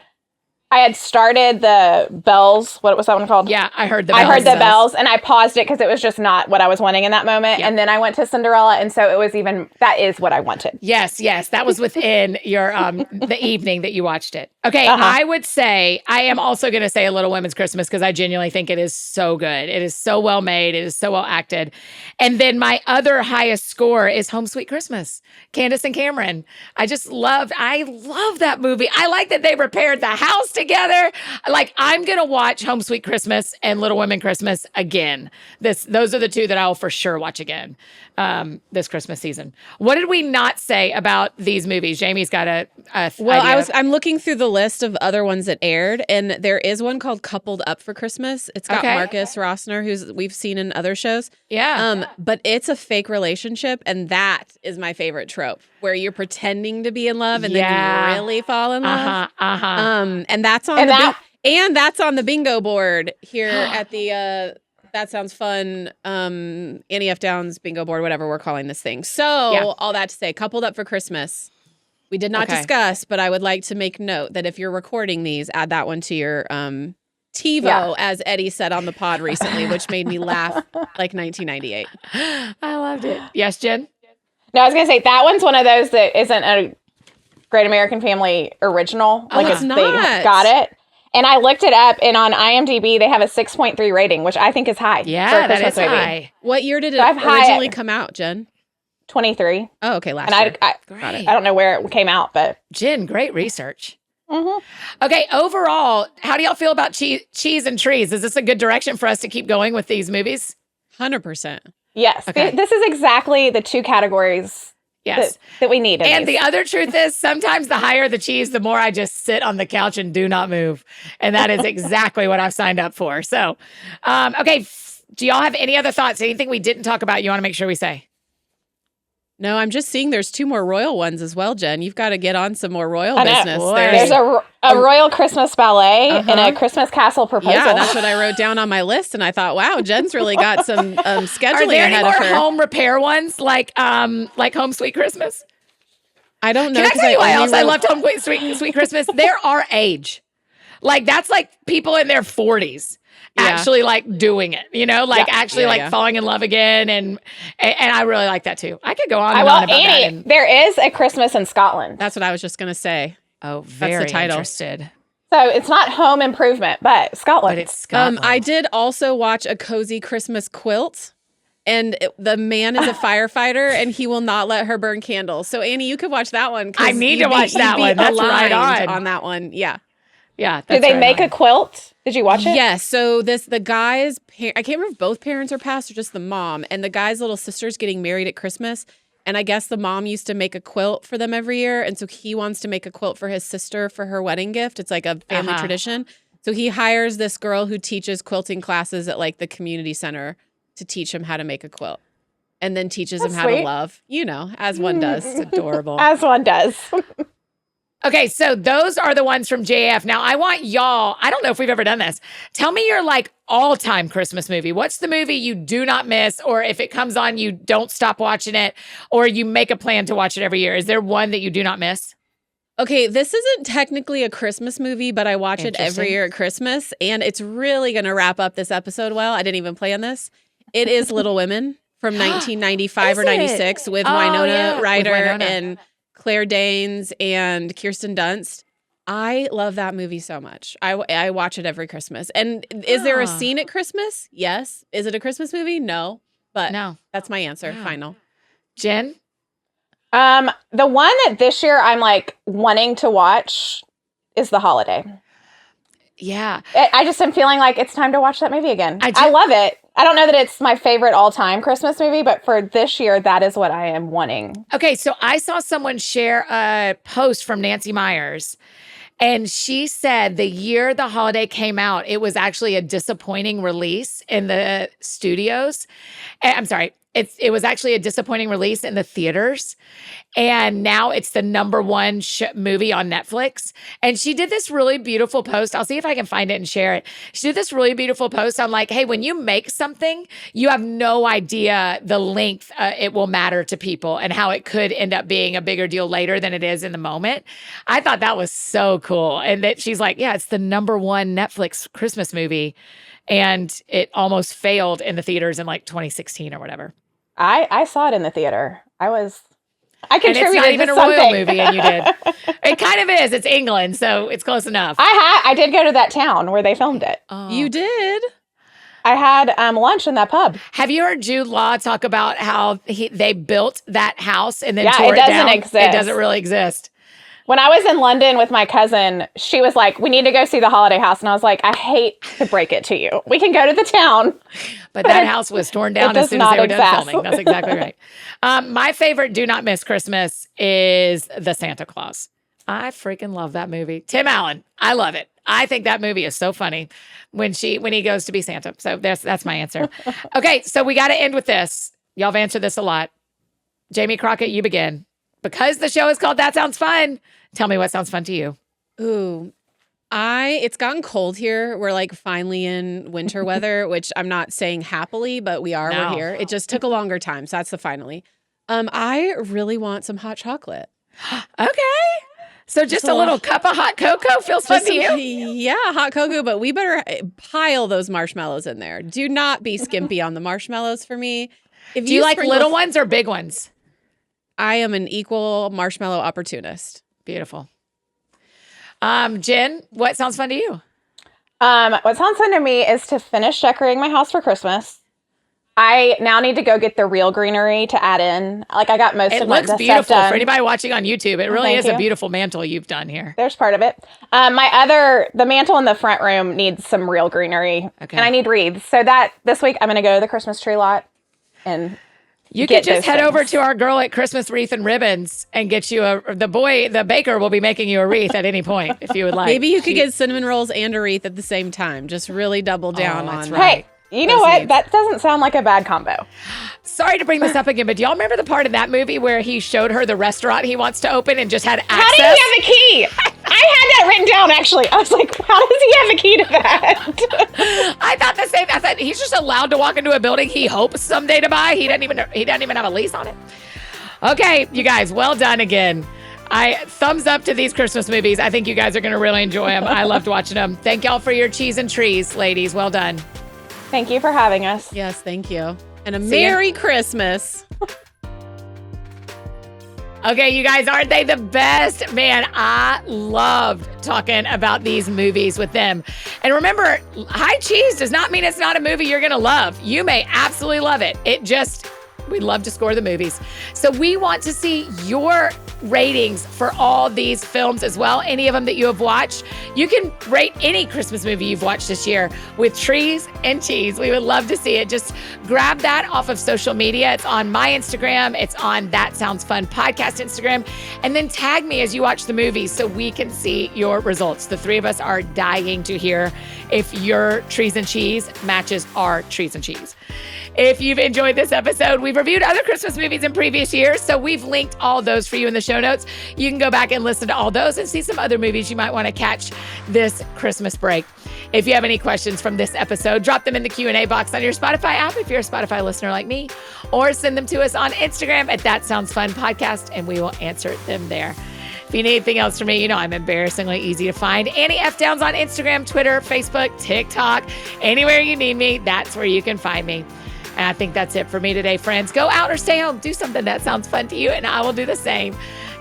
I had started the Bells. What was that one called? Yeah, I heard the I bells. heard the bells, and I paused it because it was just not what I was wanting in that moment. Yeah. And then I went to Cinderella, and so it was that is what I wanted. Yes, that was within your the evening that you watched it. Okay, I would say I am also going to say A Little Women's Christmas because I genuinely think it is so good. It is so well made. It is so well acted. And then my other highest score is Home Sweet Christmas. Candace and Cameron. I love that movie. I like that they repaired the house together. Like, I'm going to watch Home Sweet Christmas and Little Women Christmas again. Those are the two that I will for sure watch again this Christmas season. What did we not say about these movies? Jamie's got a idea. I'm looking through the list of other ones that aired, and there is one called Coupled Up for Christmas. It's got Marcus Rossner, who's we've seen in other shows. Yeah. But it's a fake relationship, and that is my favorite trope, where you're pretending to be in love and then you really fall in love. And that's on that's on the bingo board here at the That Sounds Fun Annie F. Downs bingo board, whatever we're calling this thing. So all that to say, Coupled Up for Christmas. We did not discuss, but I would like to make note that if you're recording these, add that one to your TiVo, as Eddie said on the pod recently, which made me laugh like 1998. I loved it. Yes, Jen? No, I was going to say that one's one of those that isn't a Great American Family original. It's not. They got it. And I looked it up, and on IMDb, they have a 6.3 rating, which I think is high. Yeah, that is high. What year did it originally come out, Jen? 23. Oh, okay, last year. And I don't know where it came out, but... Jen, great research. Okay, overall, how do y'all feel about cheese and trees? Is this a good direction for us to keep going with these movies? 100%. Yes. Okay. This is exactly the two categories that we need. And the other truth is sometimes the higher the cheese, the more I just sit on the couch and do not move. And that is exactly what I've signed up for. So, okay. Do y'all have any other thoughts? Anything we didn't talk about you want to make sure we say? No, I'm just seeing there's two more royal ones as well, Jen. You've got to get on some more royal business. There's a royal Christmas ballet and a Christmas castle proposal. Yeah, that's what I wrote down on my list, and I thought, wow, Jen's really got some scheduling Are there ahead any of more her. home repair ones like Home Sweet Christmas? I don't know. Can I tell you why else I loved Home Sweet Christmas? They're our age. Like, that's like people in their 40s. Actually like doing it, falling in love again. And I really like that too. I could go on and on about Annie, that. there is a Christmas in Scotland. That's what I was just going to say. Oh, very That's the title. Interested. So it's not Home Improvement, but Scotland. But it's Scotland. I did also watch A Cozy Christmas Quilt. And the man is a firefighter, and he will not let her burn candles. So, Annie, you could watch that one. I need to watch that one. That's right on that one. Yeah. Yeah. Did they make a quilt? Did you watch it? Yes. So the guy's I can't remember if both parents are passed or just the mom. And the guy's little sister's getting married at Christmas. And I guess the mom used to make a quilt for them every year. And so he wants to make a quilt for his sister for her wedding gift. It's like a family tradition. So he hires this girl who teaches quilting classes at like the community center to teach him how to make a quilt. And then teaches him how to love, as one does. It's adorable. As one does. Okay, so those are the ones from JF. Now, I want y'all, I don't know if we've ever done this. Tell me your like all-time Christmas movie. What's the movie you do not miss, or if it comes on, you don't stop watching it, or you make a plan to watch it every year? Is there one that you do not miss? Okay, this isn't technically a Christmas movie, but I watch it every year at Christmas, and it's really going to wrap up this episode well. I didn't even plan this. It is Little Women from 1995 or 96 with Winona Ryder and Claire Danes and Kirsten Dunst. I love that movie so much. I watch it every Christmas. And is there a scene at Christmas? Yes. Is it a Christmas movie? No. But that's my answer. Final. Jen? The one that this year I'm like wanting to watch is The Holiday. Yeah. I just am feeling like it's time to watch that movie again. I love it. I don't know that it's my favorite all-time Christmas movie, but for this year, that is what I am wanting. Okay, so I saw someone share a post from Nancy Myers, and she said the year the holiday came out, it was actually a disappointing release in the studios. I'm sorry, it was actually a disappointing release in the theaters. And now it's the number one movie on Netflix. And she did this really beautiful post. I'll see if I can find it and share it. She did this really beautiful post on like, hey, when you make something, you have no idea the length it will matter to people and how it could end up being a bigger deal later than it is in the moment. I thought that was so cool. And that she's like, yeah, it's the number one Netflix Christmas movie. And it almost failed in the theaters in like 2016 or whatever. I saw it in the theater. I And contributed it's not even to a royal something. movie, and you did. It kind of is. It's England, so it's close enough. I did go to that town where they filmed it. Oh. You did? I had lunch in that pub. Have you heard Jude Law talk about how they built that house and then Yeah, tore it doesn't down? exist. It doesn't really exist. When I was in London with my cousin, she was like, we need to go see the holiday house. And I was like, I hate to break it to you. We can go to the town. But that house was torn down as does soon as they were not done exist. filming. That's exactly right. My favorite Do Not Miss Christmas is The Santa Claus. I freaking love that movie. Tim Allen, I love it. I think that movie is so funny when he goes to be Santa. So that's my answer. Okay, so we got to end with this. Y'all have answered this a lot. Jamie Crockett, you begin. Because the show is called That Sounds Fun, tell me what sounds fun to you. Ooh. It's gotten cold here. We're like finally in winter weather, which I'm not saying happily, but we are. No. We're here. It just took a longer time. So that's the finally. I really want some hot chocolate. Okay. So just a little cup of hot cocoa feels fun to you? Yeah, hot cocoa, but we better pile those marshmallows in there. Do not be skimpy on the marshmallows for me. If Do you like little ones or big ones? I am an equal marshmallow opportunist. Beautiful. Jen, what sounds fun to you? What sounds fun to me is to finish decorating my house for Christmas. I now need to go get the real greenery to add in. Like I got most It of my looks stuff beautiful. done. For anybody watching on YouTube, it really Thank is a you. beautiful mantle you've done here. There's part of it. The mantle in the front room needs some real greenery. Okay. And I need wreaths. So that this week I'm going to go to the Christmas tree lot and You get could just those head over things. to our girl at Christmas Wreath and Ribbons and get you the baker will be making you a wreath at any point if you would like. Maybe you could get cinnamon rolls and a wreath at the same time. Just really double down that's on right. Hey, you know Those what? needs. That doesn't sound like a bad combo. Sorry to bring this up again, but do y'all remember the part in that movie where he showed her the restaurant he wants to open and just had access? How do you have a key? I had that written down, actually. I was like, how does he have a key to that? I thought the same. I thought he's just allowed to walk into a building he hopes someday to buy. He doesn't even have a lease on it. Okay, you guys, well done again. Thumbs up to these Christmas movies. I think you guys are going to really enjoy them. I loved watching them. Thank y'all for your cheese and trees, ladies. Well done. Thank you for having us. Yes, thank you. And a See ya. Merry Christmas. Okay, you guys, aren't they the best? Man, I loved talking about these movies with them. And remember, high cheese does not mean it's not a movie you're going to love. You may absolutely love it. We love to score the movies. So we want to see your ratings for all these films as well. Any of them that you have watched. You can rate any Christmas movie you've watched this year with trees and cheese. We would love to see it. Just grab that off of social media. It's on my Instagram. It's on That Sounds Fun podcast Instagram. And then tag me as you watch the movies so we can see your results. The three of us are dying to hear if your trees and cheese matches our trees and cheese. If you've enjoyed this episode, we've reviewed other Christmas movies in previous years, so we've linked all those for you in the show notes. You can go back and listen to all those and see some other movies you might want to catch this Christmas break. If you have any questions from this episode, drop them in the Q&A box on your Spotify app if you're a Spotify listener like me, or send them to us on Instagram at That Sounds Fun Podcast, and we will answer them there. If you need anything else from me, you know I'm embarrassingly easy to find. Annie F. Downs on Instagram, Twitter, Facebook, TikTok, anywhere you need me, that's where you can find me. And I think that's it for me today, friends. Go out or stay home. Do something that sounds fun to you, and I will do the same.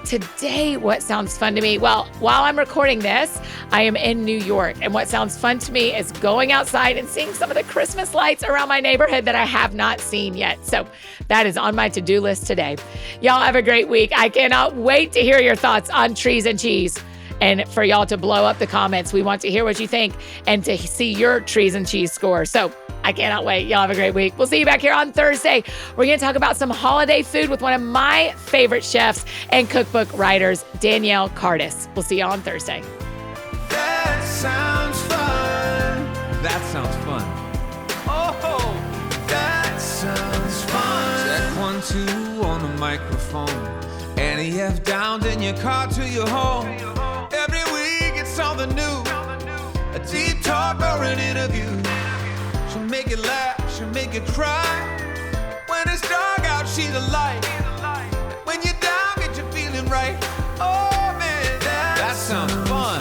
Today, what sounds fun to me? Well, while I'm recording this, I am in New York. And what sounds fun to me is going outside and seeing some of the Christmas lights around my neighborhood that I have not seen yet. So that is on my to-do list today. Y'all have a great week. I cannot wait to hear your thoughts on trees and cheese. And for y'all to blow up the comments. We want to hear what you think and to see your trees and cheese score. So I I cannot wait. Y'all have a great week. We'll see you back here on Thursday. We're going to talk about some holiday food with one of my favorite chefs and cookbook writers, Danielle Cardis. We'll see y'all on Thursday. That sounds fun. That sounds fun. Oh, that sounds fun. Check 1, 2 on the microphone. NEF down, then your car to your home. Every week it's something new. A deep talk or an interview. She'll make you laugh, she'll make you cry. When it's dark out, she's a light. When you're down, get you feeling right. Oh man, that sounds fun.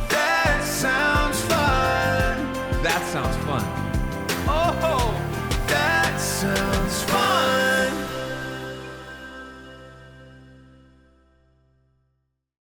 That sounds fun. That sounds fun. Oh, that sounds